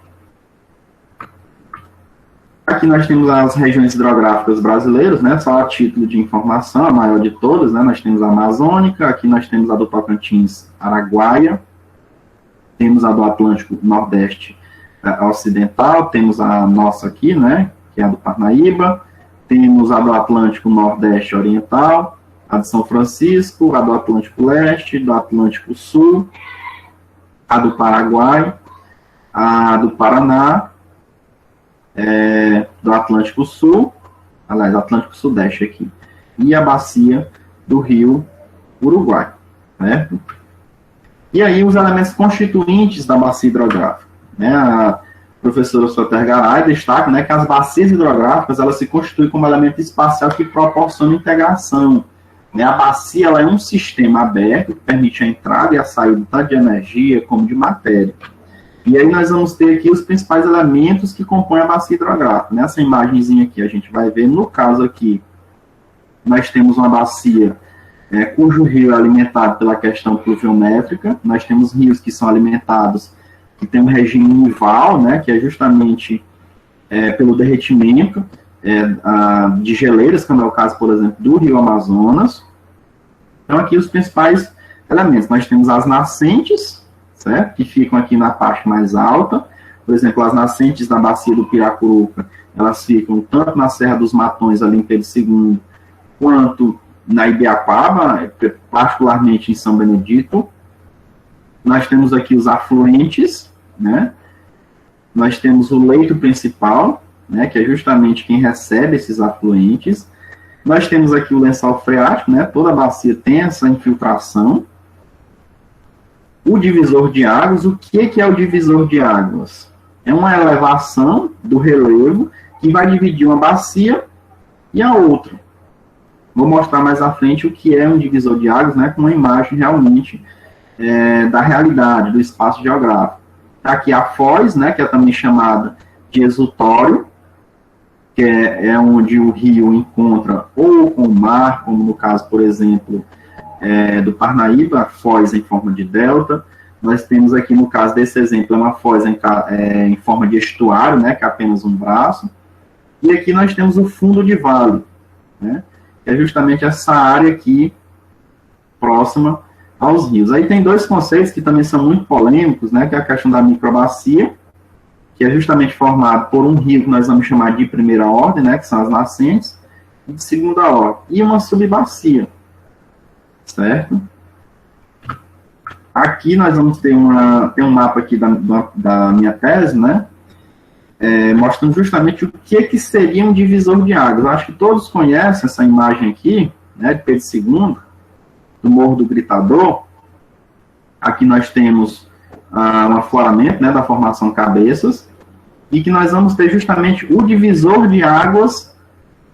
Aqui nós temos as regiões hidrográficas brasileiras, né, só a título de informação, a maior de todas, né, nós temos a Amazônica, aqui nós temos a do Tocantins, Araguaia, temos a do Atlântico Nordeste Ocidental, temos a nossa aqui, né, que é a do Parnaíba, temos a do Atlântico Nordeste Oriental, a de São Francisco, a do Atlântico Leste, do Atlântico Sul, a do Paraguai, a do Paraná, do Atlântico Sul, aliás, Atlântico Sudeste aqui, e a bacia do Rio Uruguai, certo? E aí os elementos constituintes da bacia hidrográfica, né? A professora Soter Garay destaca, né, que as bacias hidrográficas, elas se constituem como elemento espacial que proporciona integração, né? A bacia, ela é um sistema aberto que permite a entrada e a saída tanto de energia como de matéria. E aí nós vamos ter aqui os principais elementos que compõem a bacia hidrográfica. Nessa imagenzinha aqui a gente vai ver, no caso aqui, nós temos uma bacia cujo rio é alimentado pela questão pluviométrica. Nós temos rios que são alimentados, que tem um regime nival, né, que é justamente pelo derretimento de geleiras, como é o caso, por exemplo, do rio Amazonas. Então aqui os principais elementos. Nós temos as nascentes, certo? Que ficam aqui na parte mais alta. Por exemplo, as nascentes da bacia do Piracuruca, elas ficam tanto na Serra dos Matões, ali em Pedro II, quanto na Ibiapaba, particularmente em São Benedito. Nós temos aqui os afluentes, né? Nós temos o leito principal, né, que é justamente quem recebe esses afluentes. Nós temos aqui o lençol freático, né? Toda a bacia tem essa infiltração. O divisor de águas, o que é o divisor de águas? É uma elevação do relevo que vai dividir uma bacia e a outra. Vou mostrar mais à frente o que é um divisor de águas, né, com uma imagem realmente da realidade, do espaço geográfico. Está aqui a foz, né, que é também chamada de exutório, que é onde o rio encontra ou com o mar, como no caso, por exemplo, do Parnaíba, a foz em forma de delta. Nós temos aqui, no caso desse exemplo, uma foz em forma de estuário, né, que é apenas um braço. E aqui nós temos o fundo de vale, né, que é justamente essa área aqui próxima aos rios. Aí tem dois conceitos que também são muito polêmicos, né, que é a questão da microbacia, que é justamente formado por um rio que nós vamos chamar de primeira ordem, né, que são as nascentes, e de segunda ordem, e uma subbacia, certo? Aqui nós vamos ter um mapa aqui da minha tese, né, mostrando justamente o que seria um divisor de águas. Eu acho que todos conhecem essa imagem aqui, né, de Pedro II, do Morro do Gritador. Aqui nós temos um afloramento, né, da formação Cabeças, e que nós vamos ter justamente o divisor de águas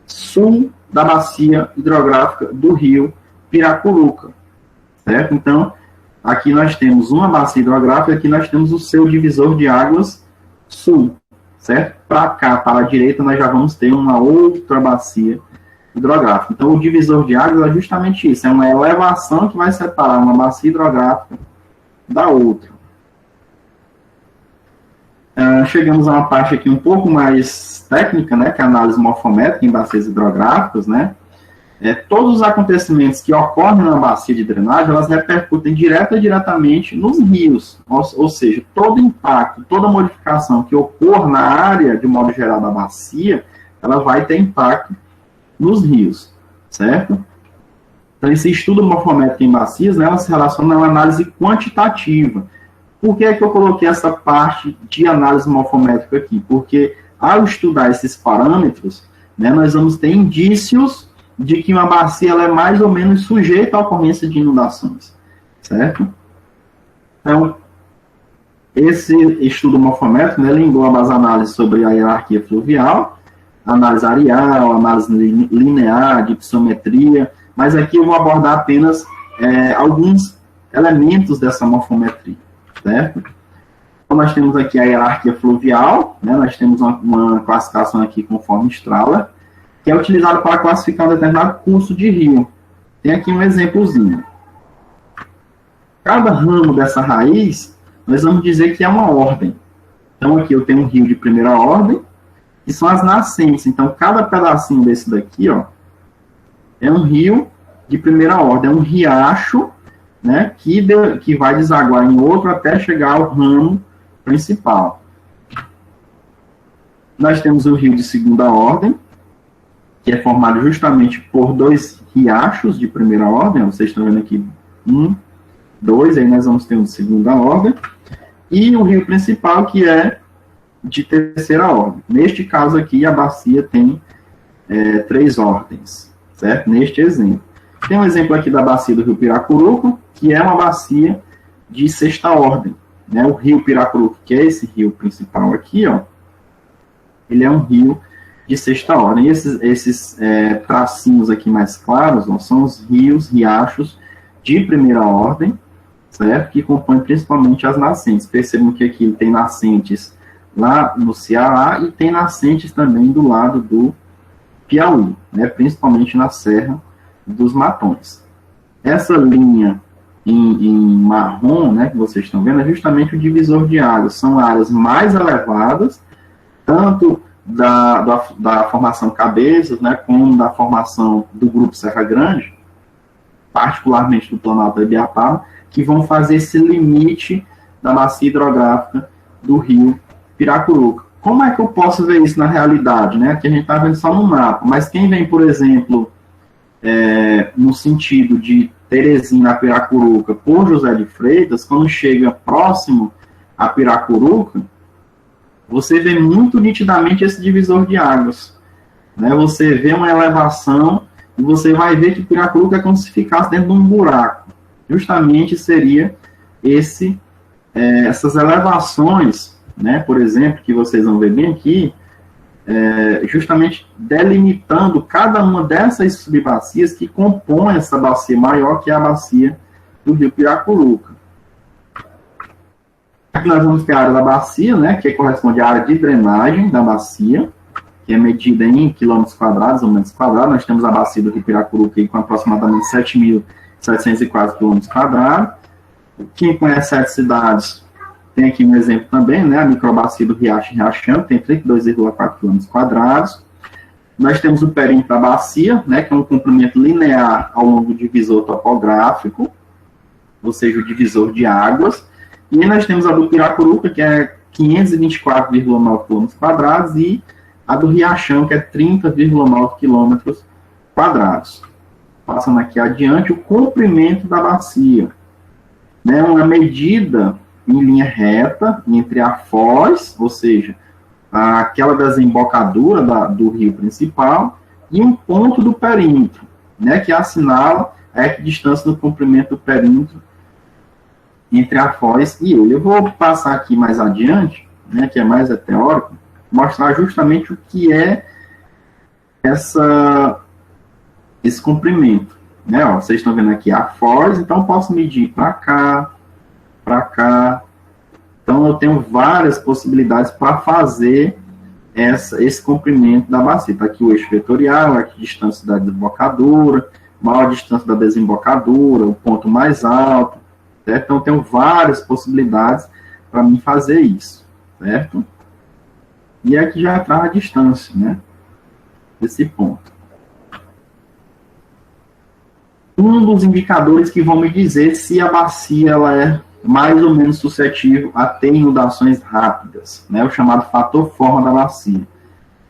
sul da bacia hidrográfica do rio Piracuruca, certo? Então, aqui nós temos uma bacia hidrográfica, aqui nós temos o seu divisor de águas sul, certo? Para cá, para a direita, nós já vamos ter uma outra bacia hidrográfica. Então, o divisor de águas é justamente isso, é uma elevação que vai separar uma bacia hidrográfica da outra. Chegamos a uma parte aqui um pouco mais técnica, né, que é a análise morfométrica em bacias hidrográficas, né. Todos os acontecimentos que ocorrem na bacia de drenagem, elas repercutem direta e diretamente nos rios, ou seja, todo impacto, toda modificação que ocorra na área, de modo geral, da bacia, ela vai ter impacto nos rios, certo? Então, esse estudo morfométrico em bacias, né, ela se relaciona a uma análise quantitativa. Por que é que eu coloquei essa parte de análise morfométrica aqui? Porque, ao estudar esses parâmetros, né, nós vamos ter indícios de que uma bacia ela é mais ou menos sujeita à ocorrência de inundações, certo? Então, esse estudo morfométrico, né, ele engloba as análises sobre a hierarquia fluvial, análise areal, análise linear, dipsometria, mas aqui eu vou abordar apenas alguns elementos dessa morfometria, certo? Então, nós temos aqui a hierarquia fluvial, né, nós temos uma classificação aqui conforme Strahler, que é utilizada para classificar um determinado curso de rio. Tem aqui um exemplozinho. Cada ramo dessa raiz, nós vamos dizer que é uma ordem. Então, aqui eu tenho um rio de primeira ordem, que são as nascentes. Então, cada pedacinho desse daqui, ó, é um rio de primeira ordem, é um riacho, né, que vai desaguar em outro até chegar ao ramo principal. Nós temos o rio de segunda ordem, que é formado justamente por dois riachos de primeira ordem, vocês estão vendo aqui 1, 2, aí nós vamos ter um de segunda ordem, e o rio principal, que é de terceira ordem. Neste caso aqui, a bacia tem 3 ordens, certo? Neste exemplo. Tem um exemplo aqui da bacia do rio Piracuruca, que é uma bacia de sexta ordem, né? O rio Piracuruca, que é esse rio principal aqui, ó, ele é um rio de sexta ordem. E esses tracinhos aqui mais claros, ó, são os rios, riachos de primeira ordem, certo? Que compõem principalmente as nascentes. Percebam que aqui tem nascentes lá no Ceará e tem nascentes também do lado do Piauí, né? Principalmente na Serra dos Matões. Essa linha em marrom, né, que vocês estão vendo, é justamente o divisor de águas. São áreas mais elevadas, tanto da formação Cabeças, né, como da formação do Grupo Serra Grande, particularmente do Planalto da Ibiapaba, que vão fazer esse limite da bacia hidrográfica do rio Piracuruca. Como é que eu posso ver isso na realidade, né? Que a gente está vendo só no mapa, mas quem vem, por exemplo, no sentido de Teresina a Piracuruca por José de Freitas, quando chega próximo a Piracuruca, você vê muito nitidamente esse divisor de águas, né? Você vê uma elevação e você vai ver que Piracuruca é como se ficasse dentro de um buraco. Justamente seria essas elevações, né, por exemplo, que vocês vão ver bem aqui, justamente delimitando cada uma dessas subbacias que compõem essa bacia maior, que é a bacia do rio Piracuruca. Aqui nós vamos ter a área da bacia, né, que corresponde à área de drenagem da bacia, que é medida em quilômetros quadrados ou metros quadrados. Nós temos a bacia do rio Piracuruca aí, com aproximadamente 7.704 quilômetros quadrados. Quem conhece 7 cidades, tem aqui um exemplo também, né, a microbacia do Riacho Riachão, tem 32,4 km². Nós temos o perímetro da bacia, né, que é um comprimento linear ao longo do divisor topográfico, ou seja, o divisor de águas. E aí nós temos a do Piracuruca, que é 524,9 km², e a do Riachão, que é 30,9 km². Passando aqui adiante, o comprimento da bacia, né, uma medida em linha reta entre a foz, ou seja, aquela desembocadura do rio principal, e um ponto do perímetro, né, que assinala a equidistância do comprimento do perímetro entre a foz e ele. Eu vou passar aqui mais adiante, né, que é mais teórico, mostrar justamente o que é esse comprimento. Né, ó, vocês estão vendo aqui a foz, então eu posso medir para cá, para cá. Então eu tenho várias possibilidades para fazer esse comprimento da bacia. Está aqui o eixo vetorial, aqui a distância da desembocadura, maior distância da desembocadura, o ponto mais alto, certo? Então eu tenho várias possibilidades para mim fazer isso, certo? E aqui já traz a distância, né, desse ponto. Um dos indicadores que vão me dizer se a bacia ela é mais ou menos suscetível a ter inundações rápidas, né, o chamado fator forma da bacia.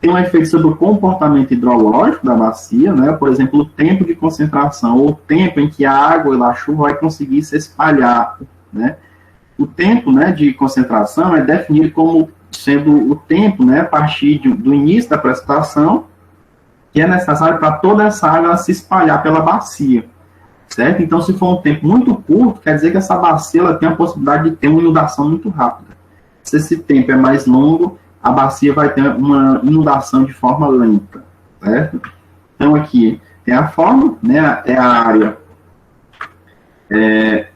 Tem um efeito sobre o comportamento hidrológico da bacia, né, por exemplo, o tempo de concentração, ou o tempo em que a água da chuva vai conseguir se espalhar, né. O tempo, né, de concentração é definido como sendo o tempo, né, a partir do início da precipitação, que é necessário para toda essa água se espalhar pela bacia, certo? Então, se for um tempo muito curto, quer dizer que essa bacia ela tem a possibilidade de ter uma inundação muito rápida. Se esse tempo é mais longo, a bacia vai ter uma inundação de forma lenta, certo? Então, aqui tem a forma, né, é a área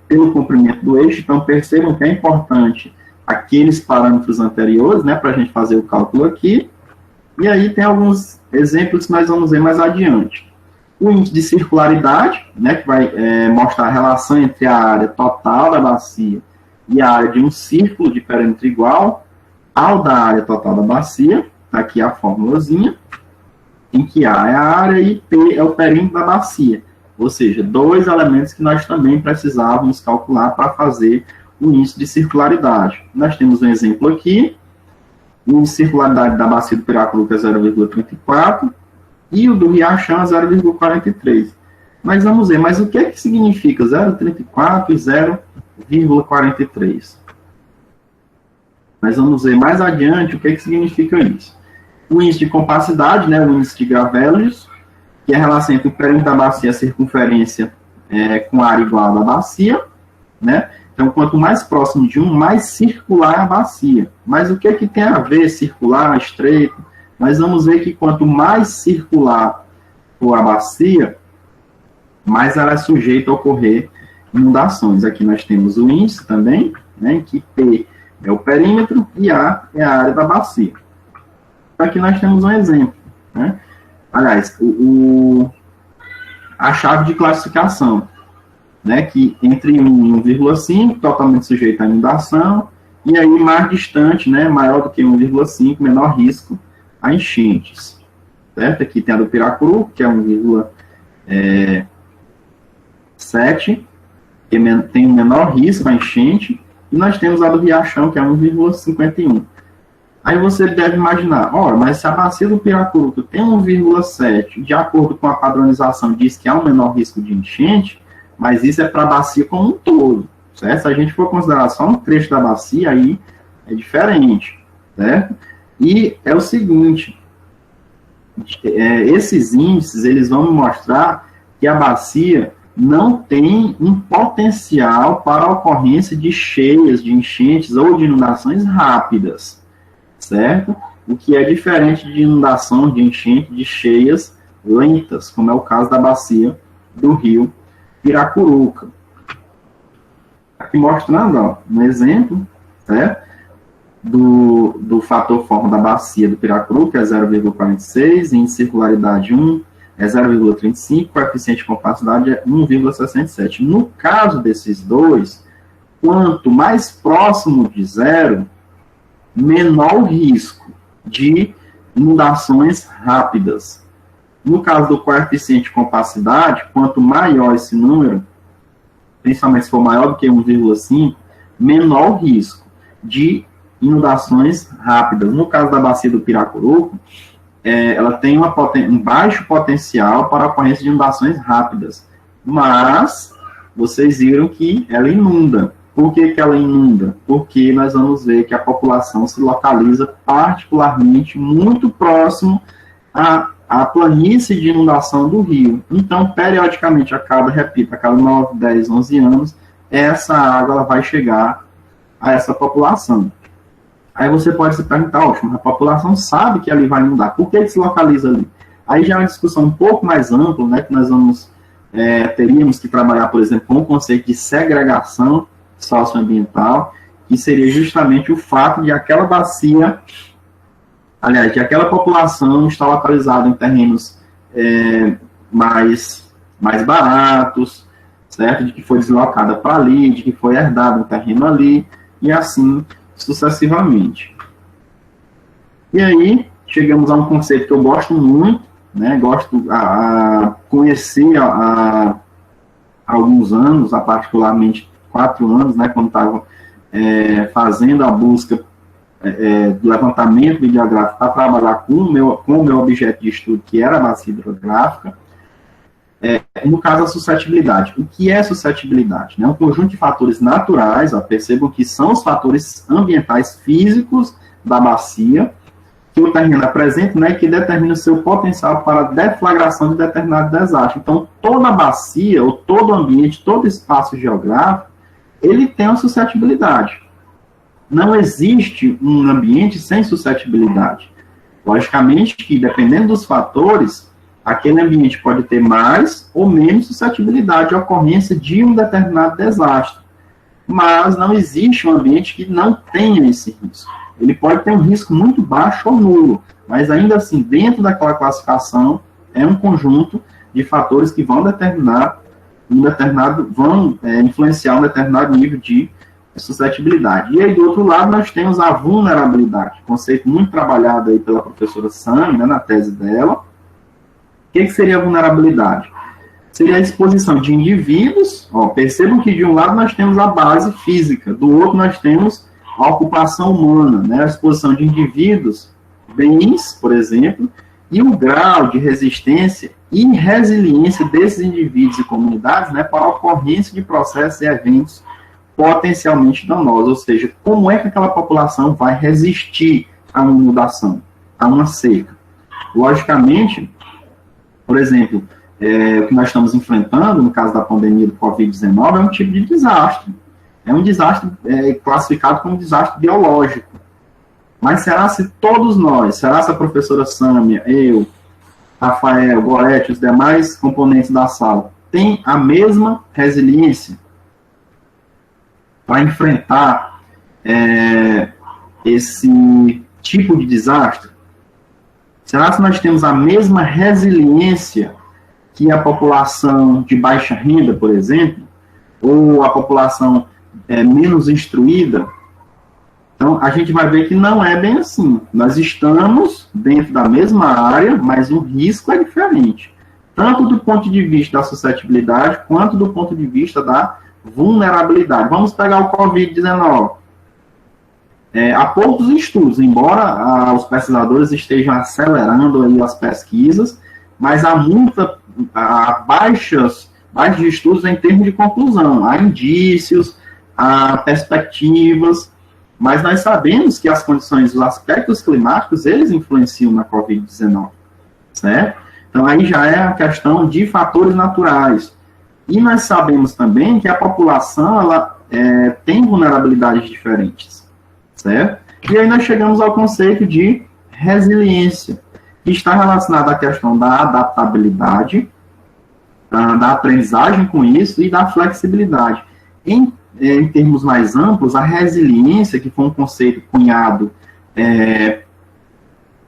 pelo comprimento do eixo. Então, percebam que é importante aqueles parâmetros anteriores, né, para a gente fazer o cálculo aqui. E aí tem alguns exemplos que nós vamos ver mais adiante. O índice de circularidade, né, que vai mostrar a relação entre a área total da bacia e a área de um círculo de perímetro igual ao da área total da bacia. Tá aqui a formulazinha, em que A é a área e P é o perímetro da bacia. Ou seja, dois elementos que nós também precisávamos calcular para fazer o índice de circularidade. Nós temos um exemplo aqui. O índice de circularidade da bacia do Piracuruca é 0,34 e o do Riachão é 0,43. Mas vamos ver, mas o que é que significa 0,34 e 0,43? Mas vamos ver mais adiante o que é que significa isso. O índice de compacidade, né, o índice de Gravellius, que é a relação entre o perímetro da bacia e a circunferência com a área igual da bacia, né? Então, quanto mais próximo de um, mais circular é a bacia. Mas o que é que tem a ver circular, estreito? Mas vamos ver que quanto mais circular for a bacia, mais ela é sujeita a ocorrer inundações. Aqui nós temos o índice também, né, em que P é o perímetro e A é a área da bacia. Aqui nós temos um exemplo, né? Aliás, a chave de classificação, né, que entre 1 e 1,5, totalmente sujeito à inundação, e aí mais distante, né, maior do que 1,5, menor risco a enchentes. Certo? Aqui tem a do Piracuruca, que é 1,7, que tem o menor risco a enchente, e nós temos a do Riachão, que é 1,51. Aí você deve imaginar, ora, mas se a bacia do Piracuruca tem 1,7, de acordo com a padronização, diz que há um menor risco de enchente, mas isso é para a bacia como um todo, certo? Se a gente for considerar só um trecho da bacia, aí é diferente, certo? E é o seguinte, esses índices, eles vão me mostrar que a bacia não tem um potencial para a ocorrência de cheias, de enchentes ou de inundações rápidas, certo? O que é diferente de inundação, de enchente, de cheias lentas, como é o caso da bacia do rio Piracuruca. Aqui mostrando, ó, um exemplo, certo? Do fator forma da bacia do Piracuruca, é 0,46, índice de circularidade 1, é 0,35, coeficiente de compacidade é 1,67. No caso desses dois, quanto mais próximo de zero, menor o risco de inundações rápidas. No caso do coeficiente de compacidade, quanto maior esse número, principalmente se for maior do que 1,5, menor o risco de inundações rápidas. No caso da bacia do Piracuruca, ela tem um baixo potencial para a ocorrência de inundações rápidas, mas vocês viram que ela inunda. Por que ela inunda? Porque nós vamos ver que a população se localiza particularmente muito próximo à planície de inundação do rio. Então, periodicamente, a cada 9, 10, 11 anos, essa água ela vai chegar a essa população. Aí você pode se perguntar, a população sabe que ali vai inundar, por que ele se localiza ali? Aí já é uma discussão um pouco mais ampla, né, que nós teríamos que trabalhar, por exemplo, com o conceito de segregação socioambiental, que seria justamente o fato de aquela bacia, aliás, de aquela população estar localizada em terrenos mais baratos, certo? De que foi deslocada para ali, de que foi herdado um terreno ali, e assim sucessivamente. E aí, chegamos a um conceito que eu gosto muito, né? Gosto a conhecer há alguns anos, há particularmente 4 anos, né? Quando estava fazendo a busca do levantamento bibliográfico para trabalhar com o meu objeto de estudo, que era a bacia hidrográfica, no caso, a suscetibilidade. O que é suscetibilidade? É um conjunto de fatores naturais, percebam que são os fatores ambientais físicos da bacia, que o terreno apresenta, né, que determina o seu potencial para a deflagração de determinado desastre. Então, toda bacia, ou todo ambiente, todo espaço geográfico, ele tem uma suscetibilidade. Não existe um ambiente sem suscetibilidade. Logicamente que, dependendo dos fatores, aquele ambiente pode ter mais ou menos suscetibilidade à ocorrência de um determinado desastre. Mas não existe um ambiente que não tenha esse risco. Ele pode ter um risco muito baixo ou nulo, mas ainda assim, dentro daquela classificação, é um conjunto de fatores que vão influenciar um determinado nível de suscetibilidade. E aí, do outro lado, nós temos a vulnerabilidade, conceito muito trabalhado aí pela professora Sami, né, na tese dela. O que seria a vulnerabilidade? Seria a exposição de indivíduos. Percebam que de um lado nós temos a base física, do outro nós temos a ocupação humana, né? A exposição de indivíduos, bens, por exemplo, e o grau de resistência e resiliência desses indivíduos e comunidades, né, para a ocorrência de processos e eventos potencialmente danosos, ou seja, como é que aquela população vai resistir a uma inundação, a uma seca. Logicamente, por exemplo, o que nós estamos enfrentando, no caso da pandemia do Covid-19, é um tipo de desastre. É um desastre classificado como um desastre biológico. Mas será se todos nós, será se a professora Sâmia, eu, Rafael, Gorete, os demais componentes da sala, tem a mesma resiliência para enfrentar esse tipo de desastre? Será que nós temos a mesma resiliência que a população de baixa renda, por exemplo, ou a população menos instruída? Então, a gente vai ver que não é bem assim. Nós estamos dentro da mesma área, mas o risco é diferente, tanto do ponto de vista da suscetibilidade, quanto do ponto de vista da vulnerabilidade. Vamos pegar o Covid-19. há poucos estudos, embora os pesquisadores estejam acelerando aí as pesquisas, mas há baixos estudos em termos de conclusão, há indícios, há perspectivas, mas nós sabemos que as condições, os aspectos climáticos, eles influenciam na Covid-19, certo? Então, aí já é a questão de fatores naturais. E nós sabemos também que a população, ela tem vulnerabilidades diferentes, certo? E aí nós chegamos ao conceito de resiliência, que está relacionado à questão da adaptabilidade, da aprendizagem com isso e da flexibilidade. Em termos mais amplos, a resiliência, que foi um conceito cunhado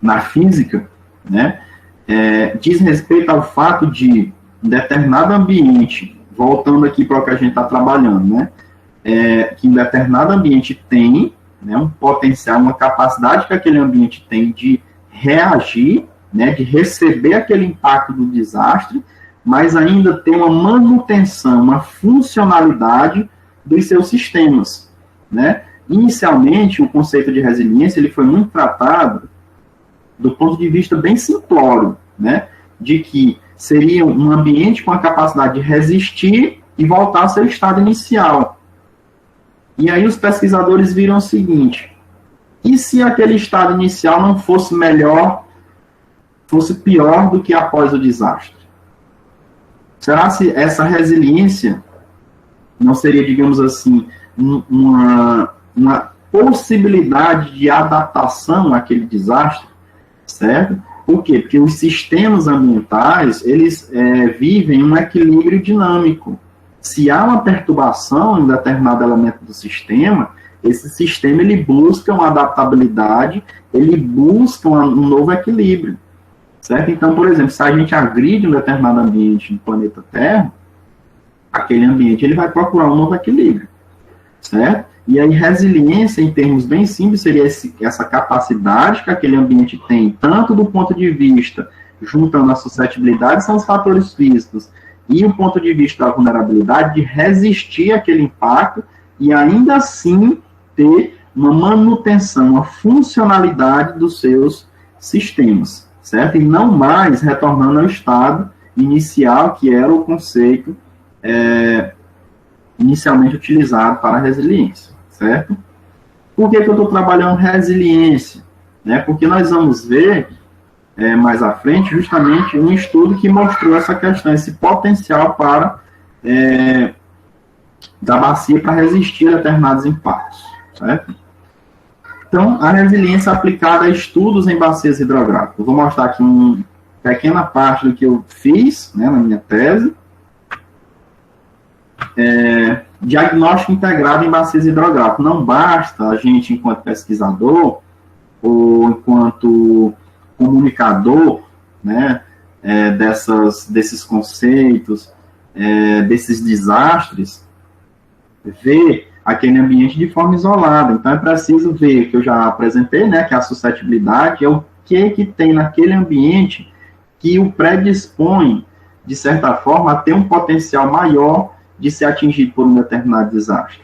na física, né, diz respeito ao fato de um determinado ambiente, voltando aqui para o que a gente está trabalhando, né, que um determinado ambiente tem, né, um potencial, uma capacidade que aquele ambiente tem de reagir, né, de receber aquele impacto do desastre, mas ainda tem uma manutenção, uma funcionalidade dos seus sistemas, né? Inicialmente, o conceito de resiliência ele foi muito tratado do ponto de vista bem simplório, né? De que seria um ambiente com a capacidade de resistir e voltar ao seu estado inicial. E aí os pesquisadores viram o seguinte: e se aquele estado inicial não fosse melhor, fosse pior do que após o desastre? Será se essa resiliência não seria, digamos assim, uma possibilidade de adaptação àquele desastre, certo? Por quê? Porque os sistemas ambientais, eles vivem um equilíbrio dinâmico. Se há uma perturbação em determinado elemento do sistema, esse sistema ele busca uma adaptabilidade, ele busca um novo equilíbrio, certo? Então, por exemplo, se a gente agride um determinado ambiente no planeta Terra, aquele ambiente ele vai procurar um novo equilíbrio, certo? E aí resiliência, em termos bem simples, seria essa capacidade que aquele ambiente tem, tanto do ponto de vista, juntando a suscetibilidade, são os fatores físicos, e o ponto de vista da vulnerabilidade, de resistir àquele impacto e ainda assim ter uma manutenção, uma funcionalidade dos seus sistemas, certo? E não mais retornando ao estado inicial, que era o conceito inicialmente utilizado para a resiliência, certo? Por que eu estou trabalhando resiliência? Né? Porque nós vamos ver mais à frente justamente um estudo que mostrou essa questão, esse potencial para da bacia para resistir a determinados impactos, certo? Então, a resiliência aplicada a estudos em bacias hidrográficas. Eu vou mostrar aqui uma pequena parte do que eu fiz, né, na minha tese. Diagnóstico integrado em bacias hidrográficas. Não basta a gente, enquanto pesquisador, ou enquanto comunicador, né, desses conceitos, desses desastres, ver aquele ambiente de forma isolada. Então, é preciso ver, que eu já apresentei, né, que a suscetibilidade é o que tem naquele ambiente que o predispõe, de certa forma, a ter um potencial maior de ser atingido por um determinado desastre.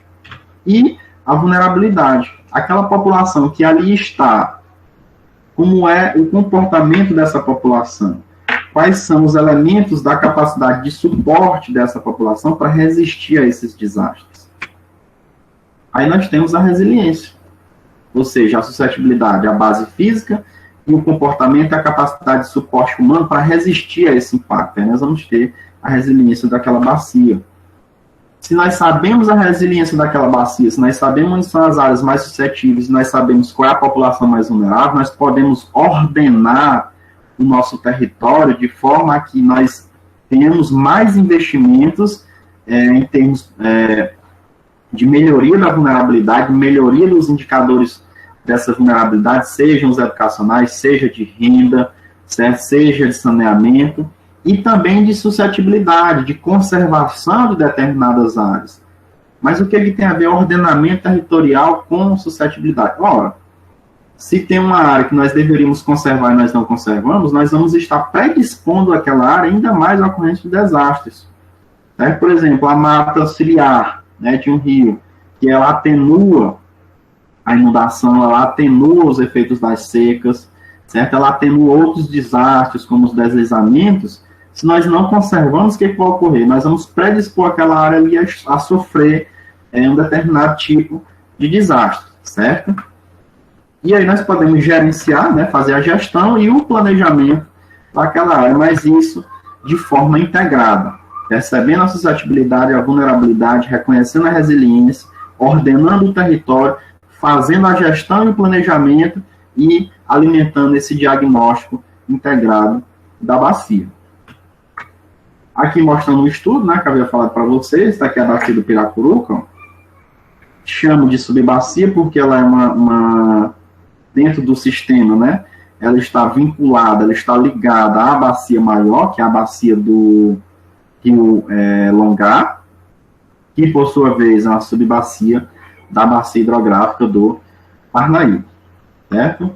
E a vulnerabilidade, aquela população que ali está, como é o comportamento dessa população, quais são os elementos da capacidade de suporte dessa população para resistir a esses desastres. Aí nós temos a resiliência, ou seja, a suscetibilidade, a base física, e o comportamento e a capacidade de suporte humano para resistir a esse impacto. Aí nós vamos ter a resiliência daquela bacia. Se nós sabemos a resiliência daquela bacia, se nós sabemos onde são as áreas mais suscetíveis, se nós sabemos qual é a população mais vulnerável, nós podemos ordenar o nosso território de forma a que nós tenhamos mais investimentos em termos de melhoria da vulnerabilidade, melhoria dos indicadores dessa vulnerabilidade, sejam os educacionais, seja de renda, certo? Seja de saneamento, e também de suscetibilidade, de conservação de determinadas áreas. Mas o que ele tem a ver ordenamento territorial com suscetibilidade? Ora, se tem uma área que nós deveríamos conservar e nós não conservamos, nós vamos estar predispondo aquela área ainda mais à ocorrência de desastres. Por exemplo, a mata ciliar, né, de um rio, que ela atenua a inundação, ela atenua os efeitos das secas, certo? Ela atenua outros desastres, como os deslizamentos. Se nós não conservamos, o que vai ocorrer? Nós vamos predispor aquela área ali a sofrer um determinado tipo de desastre, certo? E aí nós podemos gerenciar, né, fazer a gestão e o planejamento daquela área, mas isso de forma integrada, percebendo a suscetibilidade, a vulnerabilidade, reconhecendo a resiliência, ordenando o território, fazendo a gestão e o planejamento e alimentando esse diagnóstico integrado da bacia. Aqui mostrando um estudo, né, que eu havia falado para vocês, está aqui a bacia do Piracuruca. Chamo de subbacia porque ela é dentro do sistema, né, ela está vinculada, ela está ligada à bacia maior, que é a bacia do Rio Longar, que por sua vez é uma subbacia da bacia hidrográfica do Parnaíba, certo?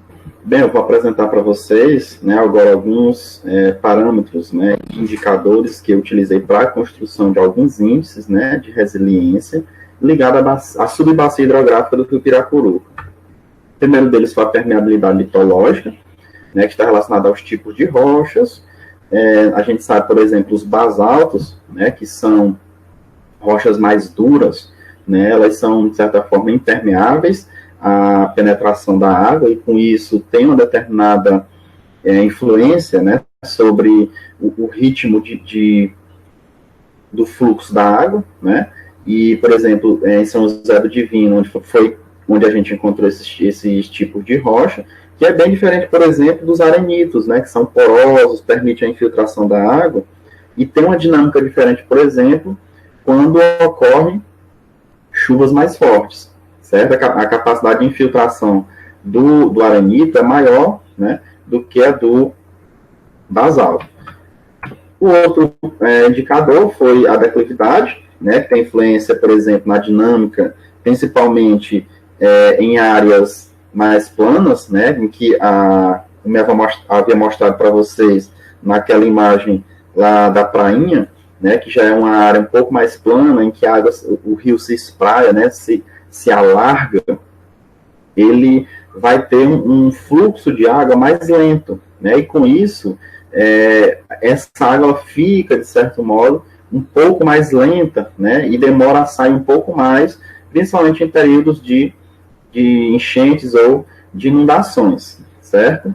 Bem, eu vou apresentar para vocês, né, agora alguns parâmetros, né, indicadores que eu utilizei para a construção de alguns índices, né, de resiliência ligado à subbacia hidrográfica do Rio Piracuruca. O primeiro deles foi a permeabilidade litológica, né, que está relacionada aos tipos de rochas. A gente sabe, por exemplo, os basaltos, né, que são rochas mais duras, né, elas são, de certa forma, impermeáveis à penetração da água, e com isso tem uma determinada influência, né, sobre o ritmo do fluxo da água, né, e, por exemplo, em São José do Divino, onde a gente encontrou esses tipos de rocha, que é bem diferente, por exemplo, dos arenitos, né, que são porosos, permitem a infiltração da água, e tem uma dinâmica diferente, por exemplo, quando ocorrem chuvas mais fortes, certo? A capacidade de infiltração do arenito é maior, né, do que a do basalto. O outro indicador foi a declividade, né, que tem influência, por exemplo, na dinâmica, principalmente em áreas mais planas, né, em que como eu havia mostrado para vocês naquela imagem lá da prainha, né, que já é uma área um pouco mais plana, em que o rio se espraia, né, se alarga, ele vai ter um fluxo de água mais lento, né, e com isso, essa água fica, de certo modo, um pouco mais lenta, né, e demora a sair um pouco mais, principalmente em períodos de enchentes ou de inundações, certo?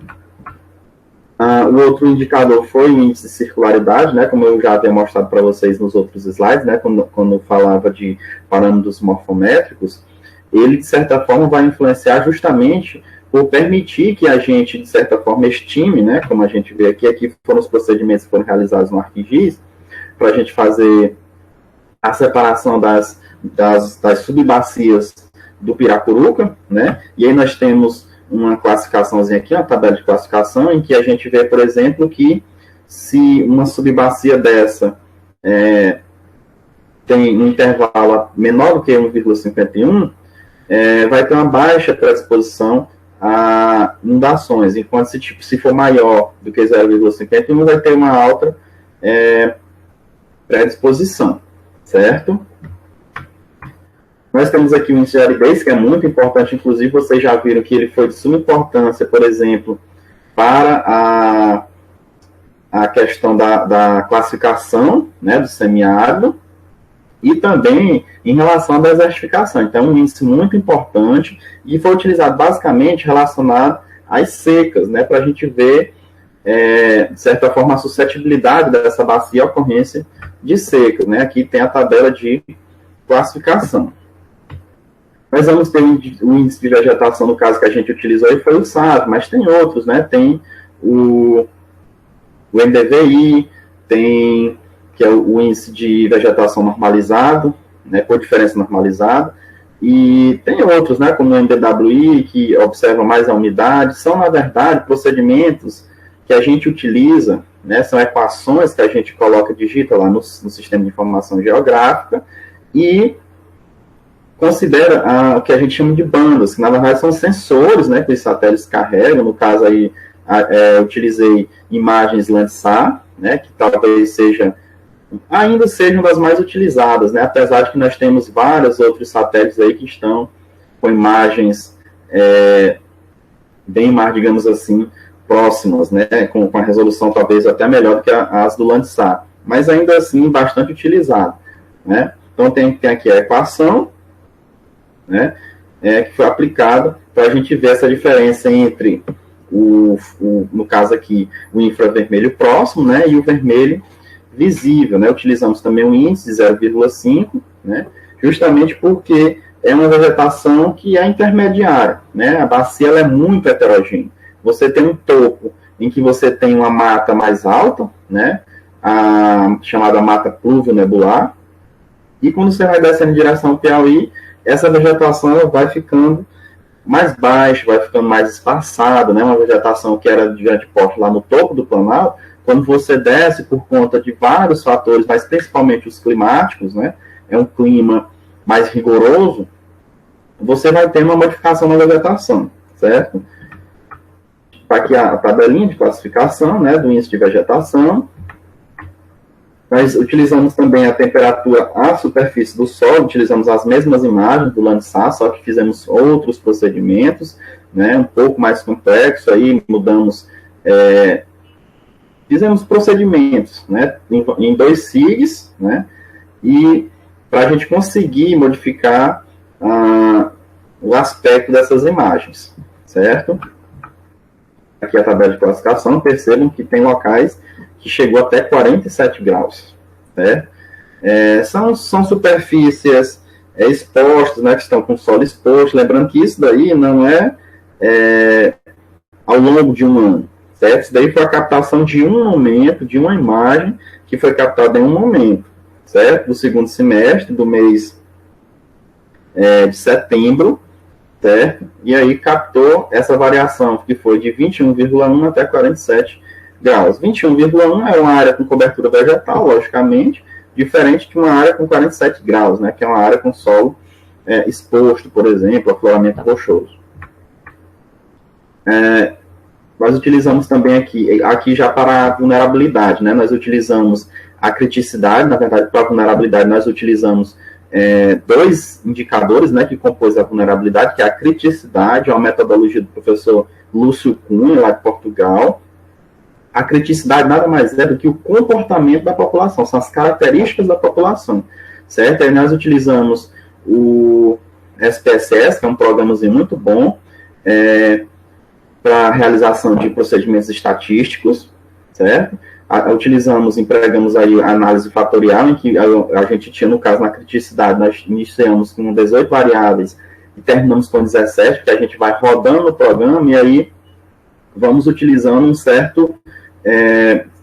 O outro indicador foi o índice de circularidade, né, como eu já havia mostrado para vocês nos outros slides, né, quando falava de parâmetros morfométricos, ele, de certa forma, vai influenciar justamente por permitir que a gente, de certa forma, estime, né, como a gente vê aqui foram os procedimentos que foram realizados no ArcGIS, para a gente fazer a separação das subbacias do Piracuruca, né, e aí nós temos uma classificaçãozinha aqui, uma tabela de classificação, em que a gente vê, por exemplo, que se uma subbacia dessa tem um intervalo menor do que 1,51, vai ter uma baixa predisposição a inundações, enquanto se for maior do que 0,51, vai ter uma alta predisposição, certo? Nós temos aqui o índice de aridez, que é muito importante, inclusive vocês já viram que ele foi de suma importância, por exemplo, para a questão da classificação, né, do semiárido, e também em relação à desertificação. Então, é um índice muito importante e foi utilizado basicamente relacionado às secas, né, para a gente ver, de certa forma, a suscetibilidade dessa bacia à ocorrência de secas, né? Aqui tem a tabela de classificação. Nós vamos ter o índice de vegetação, no caso que a gente utilizou aí foi o SAV, mas tem outros, né? Tem o MDVI, tem que é o índice de vegetação normalizado, né, por diferença normalizada, e tem outros, né, como o MDWI, que observa mais a umidade. São, na verdade, procedimentos que a gente utiliza, né, são equações que a gente digita lá no sistema de informação geográfica, e considera o que a gente chama de bandas, que na verdade são sensores, né, que os satélites carregam. No caso aí, utilizei imagens Landsat, né, que talvez ainda sejam das mais utilizadas, né, apesar de que nós temos vários outros satélites aí que estão com imagens bem mais, digamos assim, próximas, né, com a resolução talvez até melhor do que as do Landsat, mas ainda assim bastante utilizado, né? Então tem aqui a equação, né, que foi aplicada para a gente ver essa diferença entre no caso aqui, o infravermelho próximo, né, e o vermelho visível, né? Utilizamos também um índice de 0,5, né, justamente porque é uma vegetação que é intermediária, né? A bacia ela é muito heterogênea. Você tem um topo em que você tem uma mata mais alta, né? A chamada mata pluvio-nebular, e quando você vai descendo em direção ao Piauí, essa vegetação vai ficando mais baixa, vai ficando mais espaçada, né? Uma vegetação que era de grande porte lá no topo do Planalto, quando você desce por conta de vários fatores, mas principalmente os climáticos, né? É um clima mais rigoroso, você vai ter uma modificação na vegetação, certo? Aqui a tabelinha de classificação, né, do índice de vegetação. Nós utilizamos também a temperatura à superfície do solo, utilizamos as mesmas imagens do Landsat, só que fizemos outros procedimentos, né, um pouco mais complexo, aí mudamos, fizemos procedimentos, né, em 2 SIGs, né, e para a gente conseguir modificar o aspecto dessas imagens, certo? Aqui a tabela de classificação, percebam que tem locais que chegou até 47 graus, né? São superfícies expostas, né, que estão com o solo exposto, lembrando que isso daí não é ao longo de um ano, certo? Isso daí foi a captação de um momento, de uma imagem que foi captada em um momento, certo? Do segundo semestre, do mês de setembro, certo? E aí captou essa variação, que foi de 21,1 até 47 graus. 21,1 é uma área com cobertura vegetal, logicamente, diferente de uma área com 47 graus, né? Que é uma área com solo exposto, por exemplo, afloramento rochoso. Nós utilizamos também aqui já para a vulnerabilidade, né? Nós utilizamos a criticidade, na verdade, para a vulnerabilidade nós utilizamos 2 indicadores, né, que compôs a vulnerabilidade, que é a criticidade, é uma metodologia do professor Lúcio Cunha, lá de Portugal. A criticidade nada mais é do que o comportamento da população, são as características da população, certo? Aí nós utilizamos o SPSS, que é um programazinho muito bom, para a realização de procedimentos estatísticos, certo? Empregamos aí a análise fatorial, em que a gente tinha, no caso, na criticidade, nós iniciamos com 18 variáveis e terminamos com 17, porque a gente vai rodando o programa e aí vamos utilizando um certo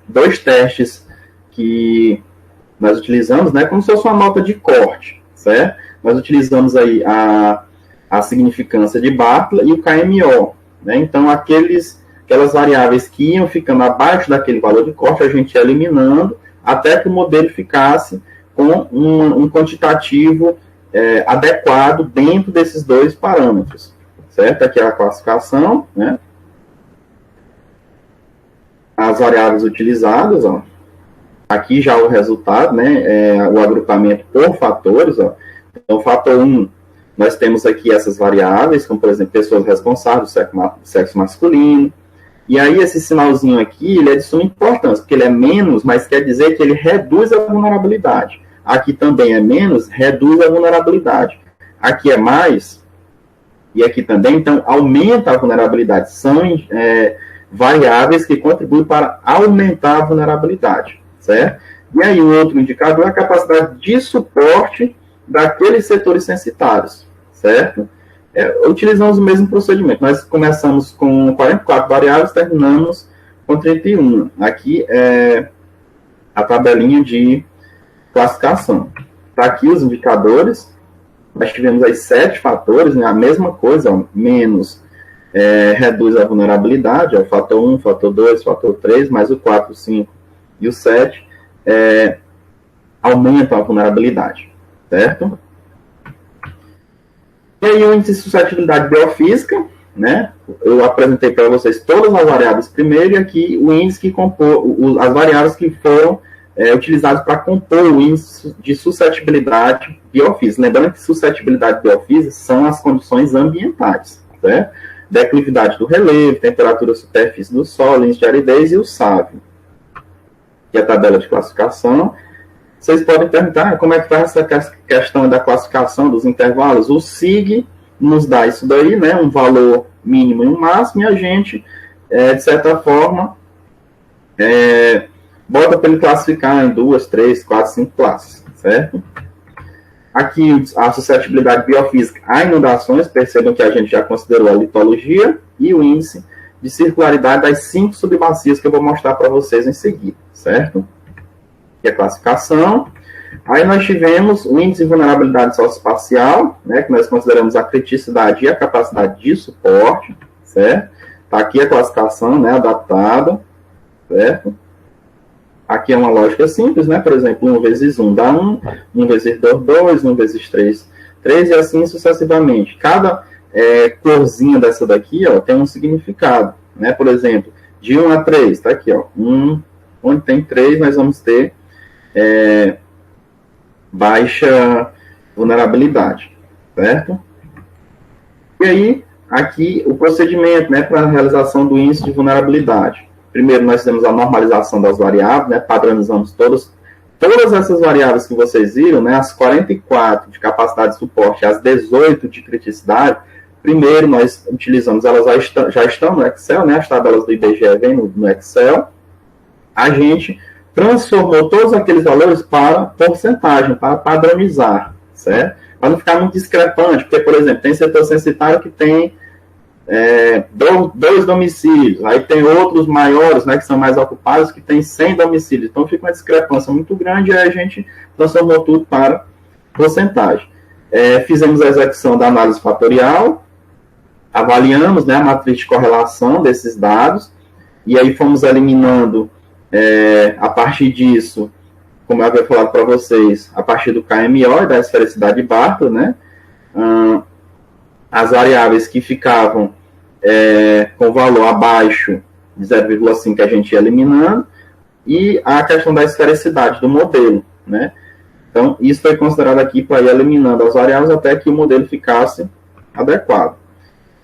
2 testes que nós utilizamos, né, como se fosse uma nota de corte, certo? Nós utilizamos aí a significância de Bartlett e o KMO, né? Então, aquelas variáveis que iam ficando abaixo daquele valor de corte, a gente ia eliminando até que o modelo ficasse com um quantitativo adequado dentro desses 2 parâmetros, certo? Aqui é a classificação, né? As variáveis utilizadas, ó. Aqui já o resultado, né? O agrupamento por fatores, ó. Então, fator 1, nós temos aqui essas variáveis, como, por exemplo, pessoas responsáveis, sexo masculino. E aí, esse sinalzinho aqui, ele é de suma importância, porque ele é menos, mas quer dizer que ele reduz a vulnerabilidade. Aqui também é menos, reduz a vulnerabilidade. Aqui é mais, e aqui também, então, aumenta a vulnerabilidade. São variáveis que contribuem para aumentar a vulnerabilidade, certo? E aí, o outro indicador é a capacidade de suporte daqueles setores censitários, certo? Utilizamos o mesmo procedimento. Nós começamos com 44 variáveis, terminamos com 31. Aqui é a tabelinha de classificação. Está aqui os indicadores. Nós tivemos aí 7 fatores, né? A mesma coisa, ó, menos reduz a vulnerabilidade, ó, fator 1, fator 2, fator 3, mais o 4, o 5 e o 7 aumentam a vulnerabilidade, certo? E aí o índice de suscetibilidade biofísica, né? Eu apresentei para vocês todas as variáveis primeiro, e aqui o índice que compõe, as variáveis que foram utilizadas para compor o índice de suscetibilidade biofísica. Lembrando que suscetibilidade biofísica são as condições ambientais, certo? Declividade do relevo, temperatura superfície do solo, índice de aridez e o SAVE. E a tabela de classificação. Vocês podem perguntar como é que está essa questão da classificação dos intervalos. O SIG nos dá isso daí, né, um valor mínimo e um máximo, e a gente, de certa forma, bota para ele classificar em 2, 3, 4, 5 classes, certo? Aqui, a suscetibilidade biofísica a inundações, percebam que a gente já considerou a litologia e o índice de circularidade das 5 subbacias que eu vou mostrar para vocês em seguida, certo? E a classificação. Aí nós tivemos o índice de vulnerabilidade socioespacial, né, que nós consideramos a criticidade e a capacidade de suporte, certo? Está aqui a classificação, né, adaptada, certo? Aqui é uma lógica simples, né? Por exemplo, 1 vezes 1 dá 1, 1 vezes 2, 2, 1 vezes 3, 3, e assim sucessivamente. Cada corzinha dessa daqui, ó, tem um significado, né? Por exemplo, de 1 a 3, tá aqui, ó. 1, onde tem 3, nós vamos ter baixa vulnerabilidade, certo? E aí, aqui, o procedimento, né, para a realização do índice de vulnerabilidade. Primeiro, nós temos a normalização das variáveis, né, padronizamos todas essas variáveis que vocês viram, né, as 44 de capacidade de suporte, as 18 de criticidade. Primeiro, nós utilizamos, elas já estão no Excel, né, as tabelas do IBGE vêm no Excel. A gente transformou todos aqueles valores para porcentagem, para padronizar, certo? Para não ficar muito discrepante, porque, por exemplo, tem setor censitário que tem 2 domicílios, aí tem outros maiores, né, que são mais ocupados, que tem 100 domicílios, então fica uma discrepância muito grande, e aí a gente transformou tudo para porcentagem. Fizemos a execução da análise fatorial, avaliamos, né, a matriz de correlação desses dados, e aí fomos eliminando, a partir disso, como eu havia falado para vocês, a partir do KMO, da esfericidade de Bartlett, né, as variáveis que ficavam com valor abaixo de 0,5 que a gente ia eliminando, e a questão da esfericidade do modelo, né? Então, isso foi considerado aqui para ir eliminando as variáveis até que o modelo ficasse adequado.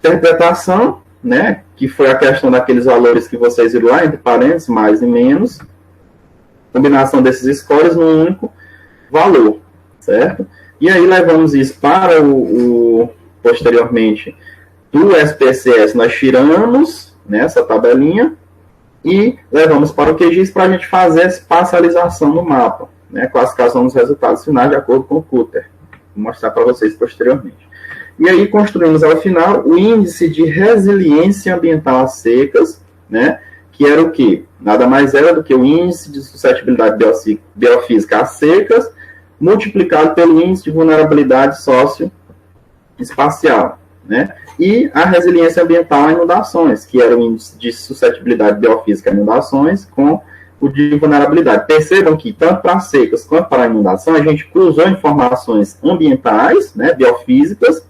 Interpretação, né, que foi a questão daqueles valores que vocês viram lá, entre parênteses, mais e menos, combinação desses scores num único valor, certo? E aí levamos isso para posteriormente, do SPSS, nós tiramos, né, essa tabelinha e levamos para o QGIS para a gente fazer a espacialização no mapa, né, classificação dos resultados finais de acordo com o Cutter. Vou mostrar para vocês posteriormente. E aí construímos ao final o índice de resiliência ambiental a secas, né, que era o quê? Nada mais era do que o índice de suscetibilidade biofísica a secas multiplicado pelo índice de vulnerabilidade socioespacial, né? E a resiliência ambiental a inundações, que era o índice de suscetibilidade biofísica a inundações com o de vulnerabilidade. Percebam que, tanto para secas quanto para a inundação, a gente cruzou informações ambientais, né, biofísicas,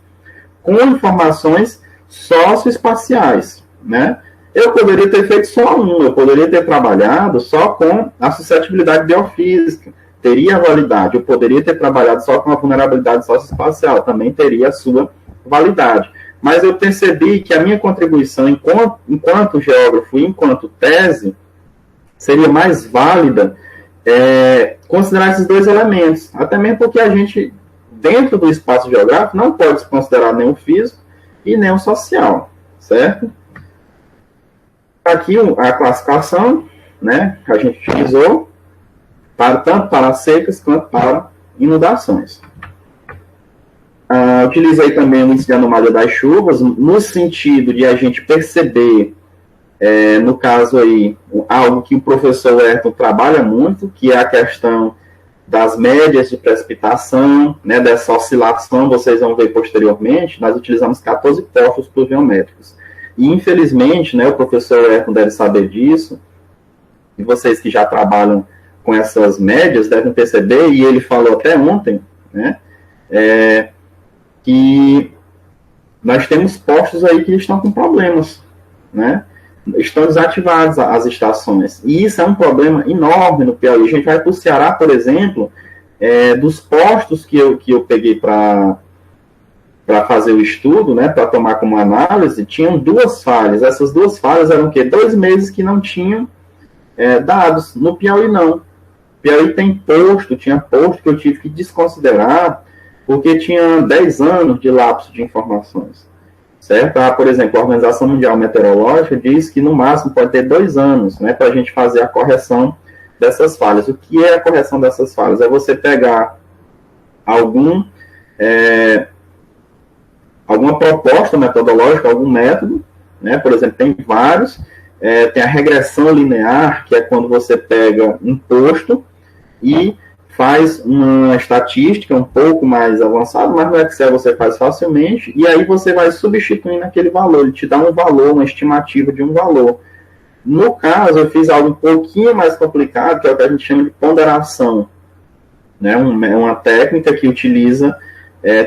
com informações socioespaciais, né? Eu poderia ter feito só eu poderia ter trabalhado só com a suscetibilidade biofísica, teria validade. Eu poderia ter trabalhado só com a vulnerabilidade socioespacial, também teria a sua validade. Mas eu percebi que a minha contribuição enquanto geógrafo e enquanto tese seria mais válida considerar esses dois elementos, até mesmo porque a gente, dentro do espaço geográfico, não pode se considerar nem o físico e nem o social, certo? Aqui a classificação, né, que a gente utilizou, tanto para secas quanto para inundações. Utilizei também o índice de anomalia das chuvas, no sentido de a gente perceber, no caso aí, algo que o professor Ayrton trabalha muito, que é a questão das médias de precipitação, né, dessa oscilação, vocês vão ver posteriormente, nós utilizamos 14 postos pluviométricos. E, infelizmente, né, o professor Ayrton deve saber disso, e vocês que já trabalham com essas médias devem perceber, e ele falou até ontem, né, que nós temos postos aí que estão com problemas, né, estão desativados as estações, e isso é um problema enorme no Piauí. A gente vai para o Ceará, por exemplo, dos postos que eu peguei para para fazer o estudo, né, para tomar como análise, tinham 2 falhas. Essas 2 falhas eram o quê? 2 meses que não tinham dados. No Piauí, não. Piauí tinha posto que eu tive que desconsiderar, porque tinha 10 anos de lapso de informações. Certo? Por exemplo, a Organização Mundial Meteorológica diz que no máximo pode ter 2 anos, né, para a gente fazer a correção dessas falhas. O que é a correção dessas falhas? É você pegar alguma proposta metodológica, algum método, né? Por exemplo, tem vários, tem a regressão linear, que é quando você pega um posto e faz uma estatística um pouco mais avançada, mas no Excel você faz facilmente, e aí você vai substituindo aquele valor, ele te dá um valor, uma estimativa de um valor. No caso, eu fiz algo um pouquinho mais complicado, que é o que a gente chama de ponderação, né? Uma técnica que utiliza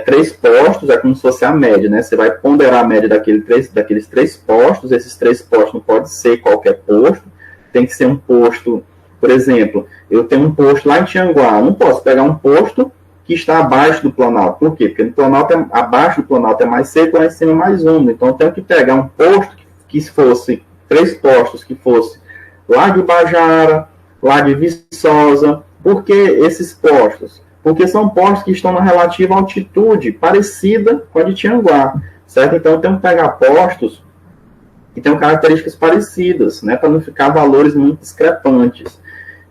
3 postos, é como se fosse a média, né? Você vai ponderar a média daqueles 3 postos, esses 3 postos não pode ser qualquer posto, tem que ser um posto, por exemplo, eu tenho um posto lá em Tianguá, não posso pegar um posto que está abaixo do Planalto. Por quê? Porque no Planalto, abaixo do Planalto é mais seco, lá em cima é mais úmido. Então eu tenho que pegar um posto que fosse 3 postos, que fosse lá de Bajara, lá de Viçosa. Por que esses postos? Porque são postos que estão na relativa altitude, parecida com a de Tianguá, certo? Então eu tenho que pegar postos que tenham características parecidas, né, para não ficar valores muito discrepantes.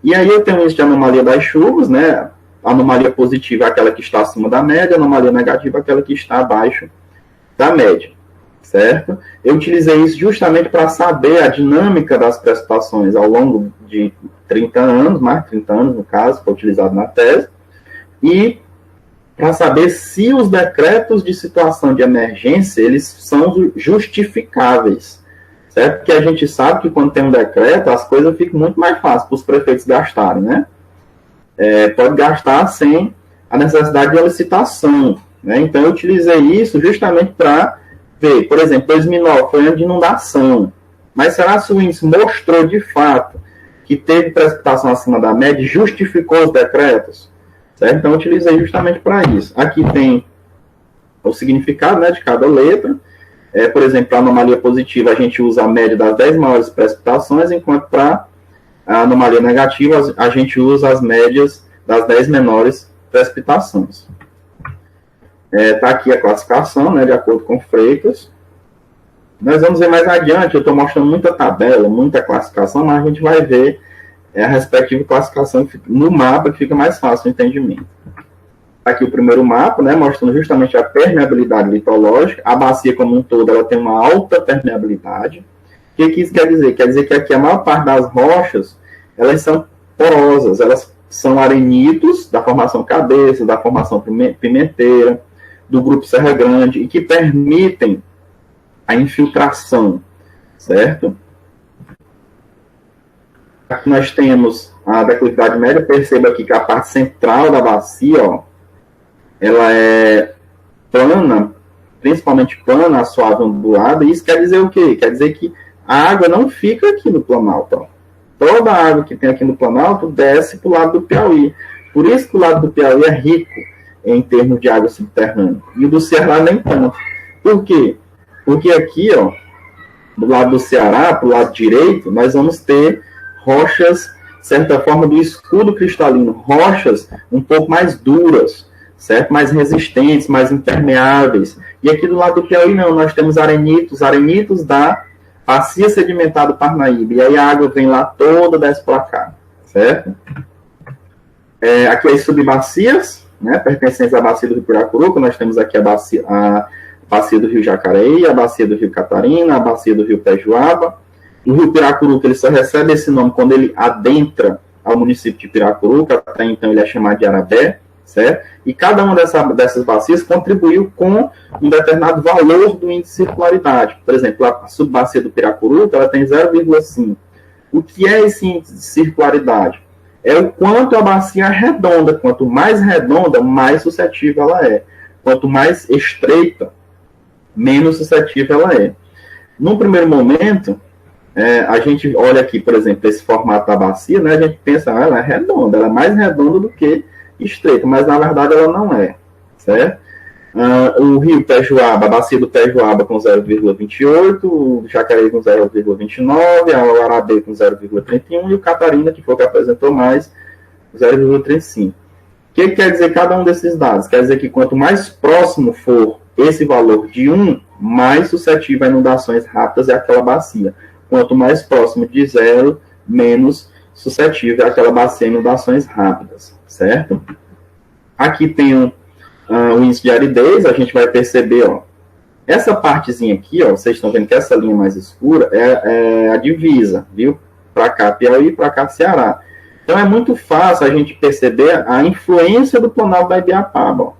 E aí eu tenho isso de anomalia das chuvas, né? A anomalia positiva é aquela que está acima da média, a anomalia negativa é aquela que está abaixo da média, certo? Eu utilizei isso justamente para saber a dinâmica das precipitações ao longo de 30 anos, mais de 30 anos no caso, foi utilizado na tese, e para saber se os decretos de situação de emergência, eles são justificáveis, certo? Porque a gente sabe que quando tem um decreto, as coisas ficam muito mais fáceis para os prefeitos gastarem, né? Pode gastar sem a necessidade de uma licitação, né? Então, eu utilizei isso justamente para ver, por exemplo, 2009 foi ano de inundação, mas será que o índice mostrou de fato que teve precipitação acima da média e justificou os decretos? Certo? Então, eu utilizei justamente para isso. Aqui tem o significado, né, de cada letra. Por exemplo, para a anomalia positiva, a gente usa a média das 10 maiores precipitações, enquanto para a anomalia negativa, a gente usa as médias das 10 menores precipitações. Está aqui a classificação, né, de acordo com Freitas. Nós vamos ver mais adiante, eu estou mostrando muita tabela, muita classificação, mas a gente vai ver a respectiva classificação no mapa, que fica mais fácil o entendimento. Aqui o primeiro mapa, né, mostrando justamente a permeabilidade litológica. A bacia como um todo, ela tem uma alta permeabilidade. O que isso quer dizer? Quer dizer que aqui a maior parte das rochas, elas são porosas, elas são arenitos da formação Cabeça, da formação Pimenteira, do grupo Serra Grande, e que permitem a infiltração, certo? Aqui nós temos a declividade média. Perceba aqui que a parte central da bacia, ó, ela é plana, principalmente plana, suave ondulada. E isso quer dizer o quê? Quer dizer que a água não fica aqui no Planalto. Ó. Toda a água que tem aqui no Planalto desce para o lado do Piauí. Por isso que o lado do Piauí é rico em termos de água subterrânea. E o do Ceará nem tanto. Por quê? Porque aqui, ó, do lado do Ceará, para o lado direito, nós vamos ter rochas, de certa forma, do escudo cristalino, rochas um pouco mais duras, certo? Mais resistentes, mais impermeáveis. E aqui do lado do Piauí, não, nós temos arenitos da bacia sedimentar do Parnaíba. E aí a água vem lá toda, desce para cá, certo? Aqui as subbacias, né, pertencentes à bacia do Rio Piracuruca, nós temos aqui a bacia do Rio Jacareí, a bacia do Rio Catarina, a bacia do Rio Pejuaba. O Rio Piracuruca, ele só recebe esse nome quando ele adentra ao município de Piracuruca, até então ele é chamado de Arabé, certo? E cada uma dessas bacias contribuiu com um determinado valor do índice de circularidade. Por exemplo, a subbacia do Piracuruca, ela tem 0,5. O que é esse índice de circularidade? É o quanto a bacia é redonda. Quanto mais redonda, mais suscetível ela é. Quanto mais estreita, menos suscetível ela é. Num primeiro momento, a gente olha aqui, por exemplo, esse formato da bacia, né, a gente pensa, ela é redonda, ela é mais redonda do que estreita, mas na verdade ela não é, certo? O rio Pejuaba, a bacia do Pejuaba com 0,28, o Jacareí com 0,29, a Uarabê com 0,31 e o Catarina, que foi o que apresentou mais, 0,35. O que quer dizer cada um desses dados? Quer dizer que quanto mais próximo for esse valor de 1, mais suscetível a inundações rápidas é aquela bacia. Quanto mais próximo de 0, menos suscetível é aquela bacia a inundações rápidas, certo? Aqui tem o índice de aridez, a gente vai perceber, ó, essa partezinha aqui, ó, vocês estão vendo que essa linha mais escura é a divisa, viu? Para cá Piauí, para cá Ceará. Então é muito fácil a gente perceber a influência do Planalto da Ibiapaba. Ó. O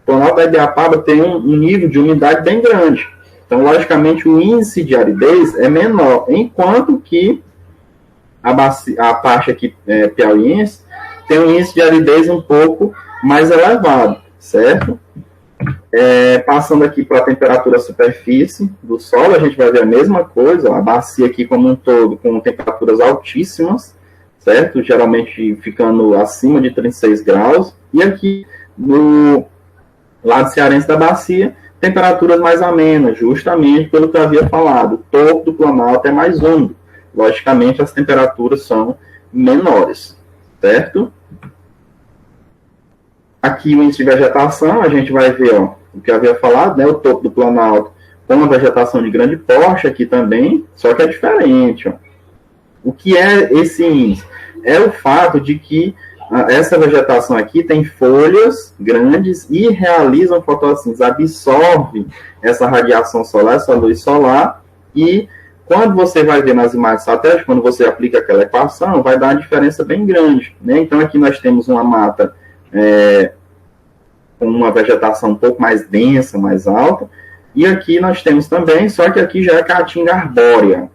Planalto da Ibiapaba tem um nível de umidade bem grande. Então, logicamente, o índice de aridez é menor, enquanto que a parte aqui piauiense tem um índice de aridez um pouco mais elevado, certo? Passando aqui para a temperatura superfície do solo, a gente vai ver a mesma coisa, a bacia aqui como um todo, com temperaturas altíssimas, certo? Geralmente ficando acima de 36 graus. E aqui, no lado cearense da bacia, temperaturas mais amenas, justamente pelo que eu havia falado. O topo do Planalto é mais úmido. Logicamente, as temperaturas são menores, certo? Aqui o índice de vegetação, a gente vai ver, ó, o que eu havia falado, né? O topo do Planalto com uma vegetação de grande porte aqui também, só que é diferente, ó. O que é esse índice? É o fato de que essa vegetação aqui tem folhas grandes e realizam fotossíntese, absorve essa radiação solar, essa luz solar, e quando você vai ver nas imagens satélites, quando você aplica aquela equação, vai dar uma diferença bem grande, né? Então aqui nós temos uma mata com uma vegetação um pouco mais densa, mais alta, e aqui nós temos também, só que aqui já é caatinga arbórea,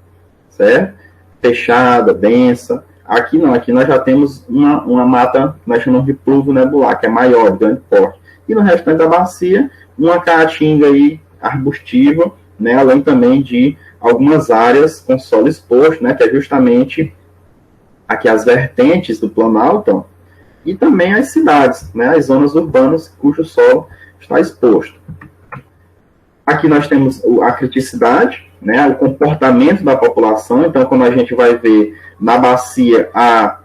certo? Fechada, densa. Aqui não, aqui nós já temos uma mata que nós chamamos de pluvio nebular, que é maior, de grande porte. E no restante da bacia, uma caatinga aí arbustiva, né, além também de algumas áreas com solo exposto, né, que é justamente aqui as vertentes do Planalto, e também as cidades, né, as zonas urbanas cujo solo está exposto. Aqui nós temos a criticidade, né, o comportamento da população. Então, quando a gente vai ver na bacia a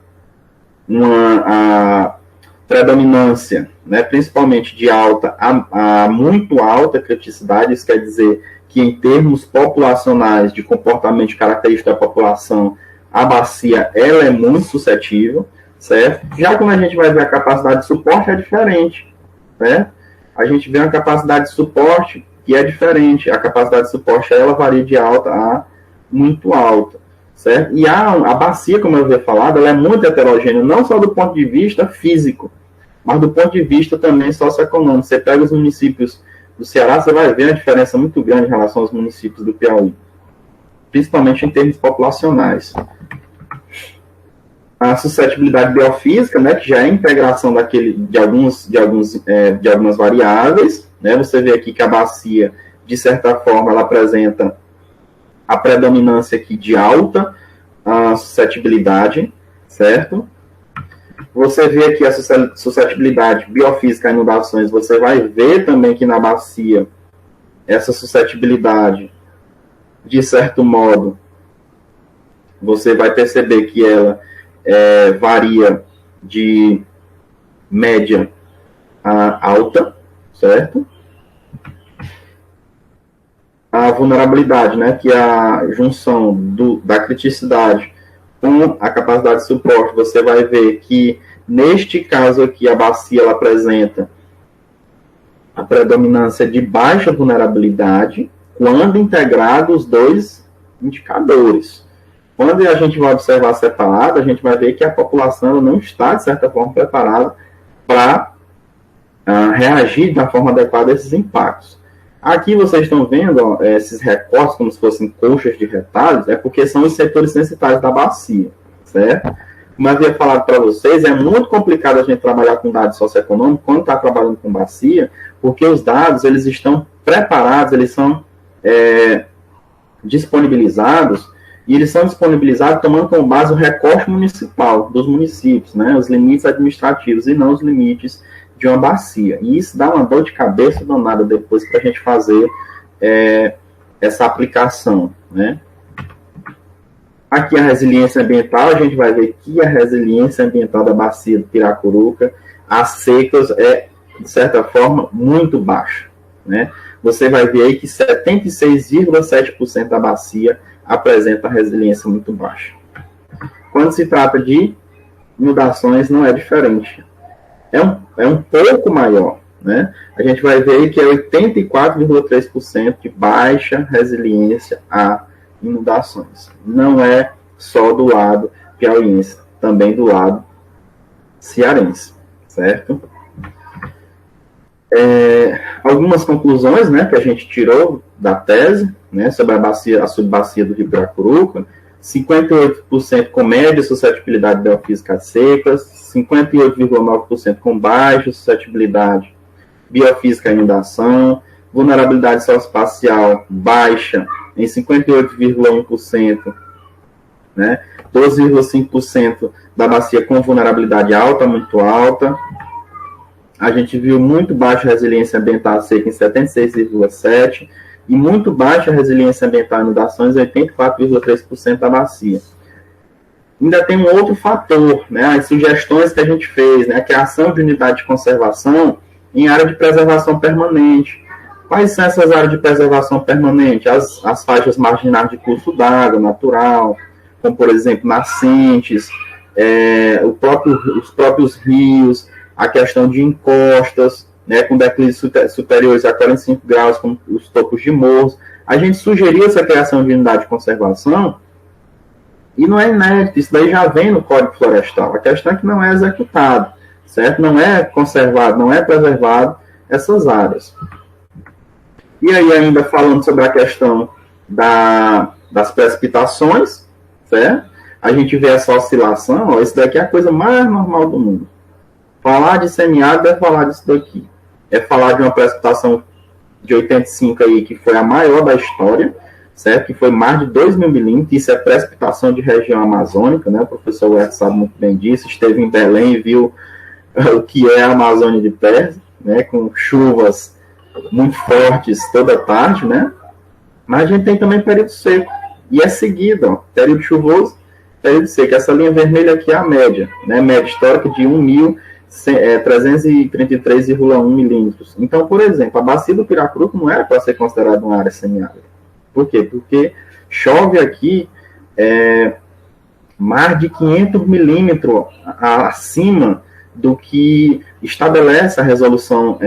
predominância, né, principalmente de alta a muito alta criticidade, isso quer dizer que em termos populacionais de comportamento característico da população, a bacia ela é muito suscetível, certo? Já quando a gente vai ver a capacidade de suporte, é diferente, certo? A gente vê uma capacidade de suporte que é diferente. A capacidade de suporte, ela varia de alta a muito alta, certo? E a bacia, como eu havia falado, ela é muito heterogênea, não só do ponto de vista físico, mas do ponto de vista também socioeconômico. Você pega os municípios do Ceará, você vai ver uma diferença muito grande em relação aos municípios do Piauí, principalmente em termos populacionais. A suscetibilidade biofísica, né, que já é a integração de algumas variáveis, né? Você vê aqui que a bacia, de certa forma, ela apresenta a predominância aqui de alta suscetibilidade, certo? Você vê aqui a suscetibilidade biofísica a inundações, você vai ver também que na bacia essa suscetibilidade, de certo modo, você vai perceber que ela varia de média a alta, certo? A vulnerabilidade, né, que é a junção da criticidade com a capacidade de suporte, você vai ver que, neste caso aqui, a bacia ela apresenta a predominância de baixa vulnerabilidade quando integrados os dois indicadores. Quando a gente vai observar separado, a gente vai ver que a população não está, de certa forma, preparada para reagir da forma adequada a esses impactos. Aqui vocês estão vendo ó, esses recortes como se fossem colchas de retalhos, é porque são os setores censitários da bacia, certo? Como eu havia falado para vocês, é muito complicado a gente trabalhar com dados socioeconômicos quando está trabalhando com bacia, porque os dados eles estão preparados, eles são disponibilizados, e eles são disponibilizados tomando como base o recorte municipal dos municípios, né, os limites administrativos e não os limites de uma bacia. E isso dá uma dor de cabeça danada depois para a gente fazer essa aplicação, né? Aqui a resiliência ambiental, a gente vai ver que a resiliência ambiental da bacia do Piracuruca, as secas é, de certa forma, muito baixa, né? Você vai ver aí que 76,7% da bacia apresenta resiliência muito baixa. Quando se trata de inundações, não é diferente. É um pouco maior, né? A gente vai ver aí que é 84,3% de baixa resiliência a inundações. Não é só do lado piauiense, também do lado cearense, certo? Algumas conclusões, né, que a gente tirou da tese, né, sobre a subbacia do Rio Piracuruca: 58% com média suscetibilidade biofísica a secas, 58,9% com baixa suscetibilidade biofísica à inundação, vulnerabilidade socioespacial baixa em 58,1%, né, 12,5% da bacia com vulnerabilidade alta, muito alta. A gente viu muito baixa resiliência ambiental seca em 76,7% e muito baixa resiliência ambiental em inundações em 84,3% da bacia. Ainda tem um outro fator, né, as sugestões que a gente fez, né, a criação de unidade de conservação em área de preservação permanente. Quais são essas áreas de preservação permanente? As faixas marginais de curso d'água natural, como, por exemplo, nascentes, os próprios rios, a questão de encostas, né, com declives superiores a 45 graus, como os topos de morros. A gente sugeriu essa criação de unidade de conservação, e não é inédito, isso daí já vem no Código Florestal. A questão é que não é executado, certo? Não é conservado, não é preservado essas áreas. E aí, ainda falando sobre a questão das precipitações, certo? A gente vê essa oscilação, ó, isso daqui é a coisa mais normal do mundo. Falar de semiárido é falar disso daqui. É falar de uma precipitação de 85 aí, que foi a maior da história, certo? Que foi mais de 2 mil milímetros. Isso é precipitação de região amazônica, né? O professor Huerta sabe muito bem disso. Esteve em Belém e viu o que é a Amazônia de perto, né? Com chuvas muito fortes toda tarde, né? Mas a gente tem também período seco. E é seguido, ó, período chuvoso, período seco. Essa linha vermelha aqui é a média, né? Média histórica de 333,1 milímetros. Então, por exemplo, a bacia do Piracuruca não era para ser considerada uma área semiárida. Por quê? Porque chove aqui mais de 500 milímetros acima do que estabelece a resolução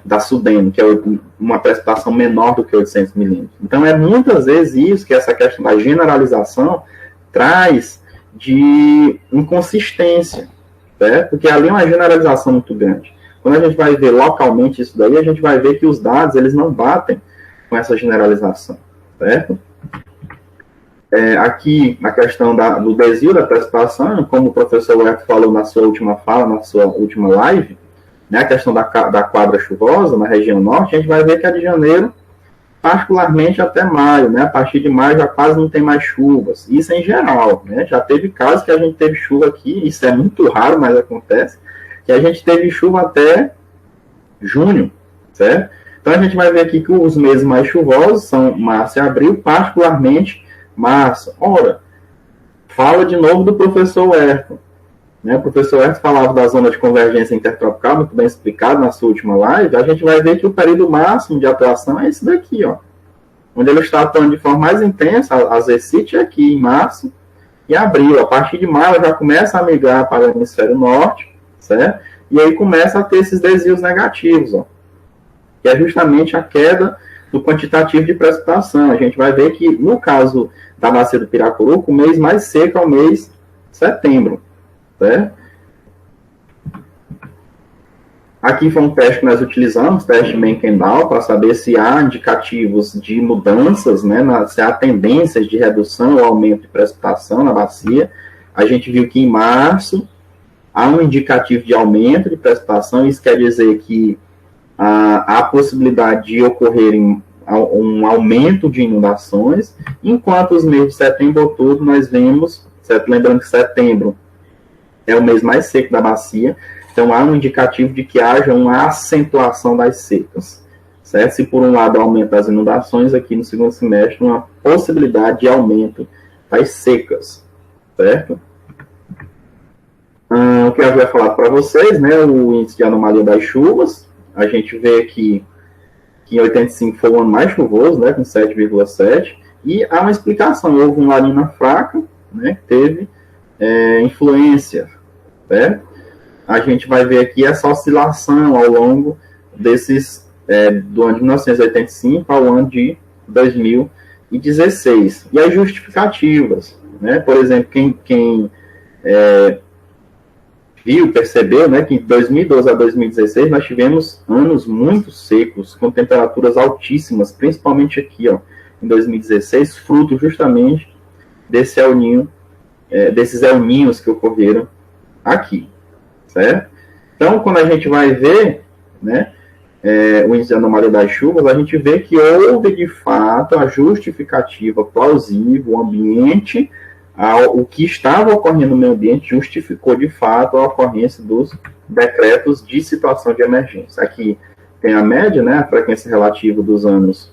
da SUDEM, que é uma precipitação menor do que 800 milímetros. Então, é muitas vezes isso que essa questão da generalização traz de inconsistência, certo? Porque ali é uma generalização muito grande. Quando a gente vai ver localmente isso daí, a gente vai ver que os dados eles não batem com essa generalização, certo? Aqui, na questão do desvio da precipitação, como o professor Huerta falou na sua última fala, na sua última live, né, a questão da quadra chuvosa na região norte, a gente vai ver que a de janeiro, particularmente até maio, né, a partir de maio já quase não tem mais chuvas. Isso em geral, né, já teve casos que a gente teve chuva aqui, isso é muito raro, mas acontece, que a gente teve chuva até junho, certo? Então a gente vai ver aqui que os meses mais chuvosos são março e abril, particularmente março. Ora, fala de novo do professor Huerta, né? O professor Huerta falava da zona de convergência intertropical, muito bem explicado na sua última live. A gente vai ver que o período máximo de atuação é esse daqui, ó, onde ele está atuando de forma mais intensa, a ZCIT aqui em março e abril. A partir de maio já começa a migrar para o hemisfério norte, certo? E aí começa a ter esses desvios negativos, ó, que é justamente a queda do quantitativo de precipitação. A gente vai ver que, no caso da bacia do Piracuruca, o mês mais seco é o mês de setembro, certo? Aqui foi um teste que nós utilizamos, teste Menkendal, para saber se há indicativos de mudanças, né, se há tendências de redução ou aumento de precipitação na bacia. A gente viu que em março há um indicativo de aumento de precipitação, isso quer dizer que há a possibilidade de ocorrer um aumento de inundações, enquanto os meses de setembro e outubro nós vemos, lembrando que setembro é o mês mais seco da bacia, Então, há um indicativo de que haja uma acentuação das secas, certo? Se, por um lado, aumenta as inundações, aqui no segundo semestre, uma possibilidade de aumento das secas, certo? O que eu vou falar para vocês, né, o índice de anomalia das chuvas, a gente vê aqui que em 85 foi o ano mais chuvoso, né, com 7,7, e há uma explicação, houve uma La Nina fraca, né, que teve influência, certo? A gente vai ver aqui essa oscilação ao longo desses, do ano de 1985 ao ano de 2016. E as justificativas, né? Por exemplo, quem percebeu, né, que de 2012 a 2016 nós tivemos anos muito secos, com temperaturas altíssimas, principalmente aqui, ó, em 2016, fruto justamente desse El Niño, desses El Niños que ocorreram aqui, certo? Então, quando a gente vai ver, né, o índice de anomalia das chuvas, a gente vê que houve, de fato, a justificativa plausível, o ambiente, o que estava ocorrendo no meio ambiente justificou, de fato, a ocorrência dos decretos de situação de emergência. Aqui tem a média, né, a frequência relativa dos anos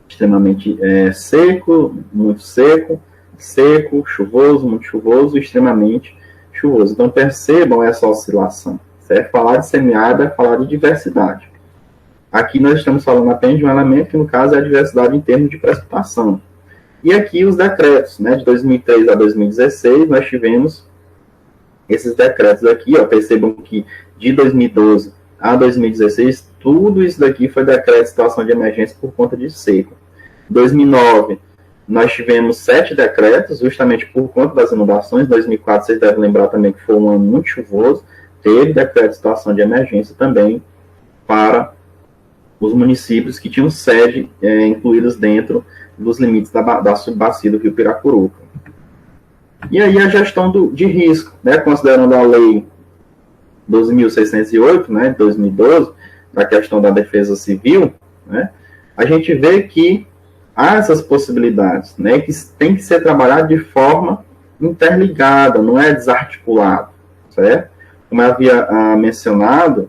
extremamente seco, muito seco, seco, chuvoso, muito chuvoso, extremamente chuvoso. Então, percebam essa oscilação, certo? Falar de semiárido é falar de diversidade. Aqui nós estamos falando apenas de um elemento que, no caso, é a diversidade em termos de precipitação. E aqui os decretos, né, de 2003 a 2016, nós tivemos esses decretos aqui, ó, percebam que de 2012 a 2016, tudo isso daqui foi decreto de situação de emergência por conta de seca. Em 2009, nós tivemos 7 decretos, justamente por conta das inundações. Em 2004, vocês devem lembrar também que foi um ano muito chuvoso, teve decreto de situação de emergência também para os municípios que tinham sede incluídos dentro dos limites da subbacia do Rio Piracuruca. E aí a gestão de risco, né, considerando a lei 12.608, né, de 2012, da questão da defesa civil, né, a gente vê que há essas possibilidades, né, que tem que ser trabalhado de forma interligada, não é desarticulado, certo? Como eu havia mencionado,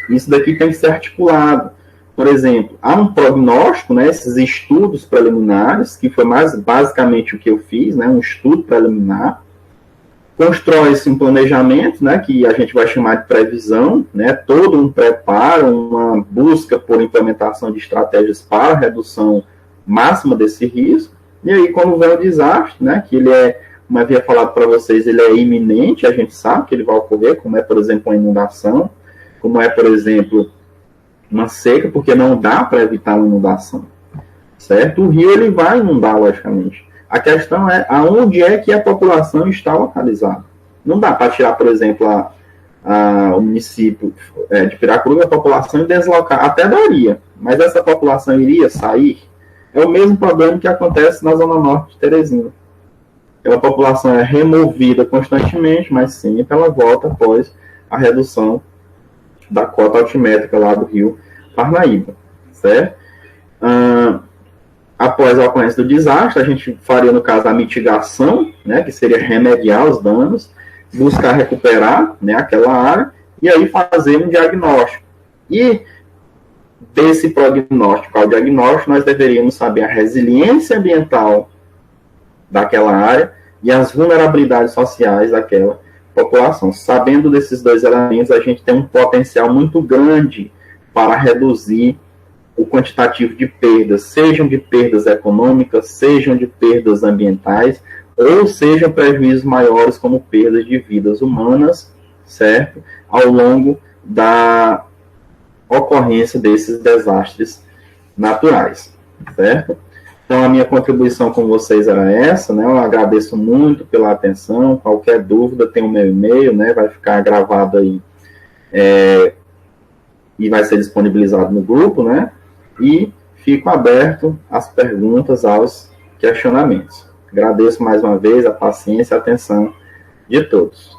isso daqui tem que ser articulado. Por exemplo, há um prognóstico, né, esses estudos preliminares, que foi mais basicamente o que eu fiz, né, um estudo preliminar, constrói-se um planejamento, né, que a gente vai chamar de previsão, né, todo um preparo, uma busca por implementação de estratégias para a redução máxima desse risco, e aí quando vem o desastre, né, que ele como eu havia falado para vocês, ele é iminente, a gente sabe que ele vai ocorrer, como é, por exemplo, uma inundação, como é, por exemplo, uma seca, porque não dá para evitar uma inundação, certo? O rio ele vai inundar, logicamente. A questão é aonde é que a população está localizada. Não dá para tirar, por exemplo, o município de Piracuruca, a população e deslocar. Até daria, mas essa população iria sair? É o mesmo problema que acontece na zona norte de Teresina. A população é removida constantemente, mas sempre ela volta após a redução da cota altimétrica lá do rio Parnaíba, certo? Após a ocorrência do desastre, a gente faria, no caso, a mitigação, né, que seria remediar os danos, buscar recuperar, né, aquela área, e aí fazer um diagnóstico. E desse prognóstico ao diagnóstico, nós deveríamos saber a resiliência ambiental daquela área e as vulnerabilidades sociais daquela população. Sabendo desses dois elementos, a gente tem um potencial muito grande para reduzir o quantitativo de perdas, sejam de perdas econômicas, sejam de perdas ambientais, ou sejam prejuízos maiores como perdas de vidas humanas, certo? Ao longo da ocorrência desses desastres naturais, certo? Então, a minha contribuição com vocês era essa, né? Eu agradeço muito pela atenção. Qualquer dúvida, tem o meu e-mail, né? Vai ficar gravado aí e vai ser disponibilizado no grupo, né? E fico aberto às perguntas, aos questionamentos. Agradeço mais uma vez a paciência e a atenção de todos.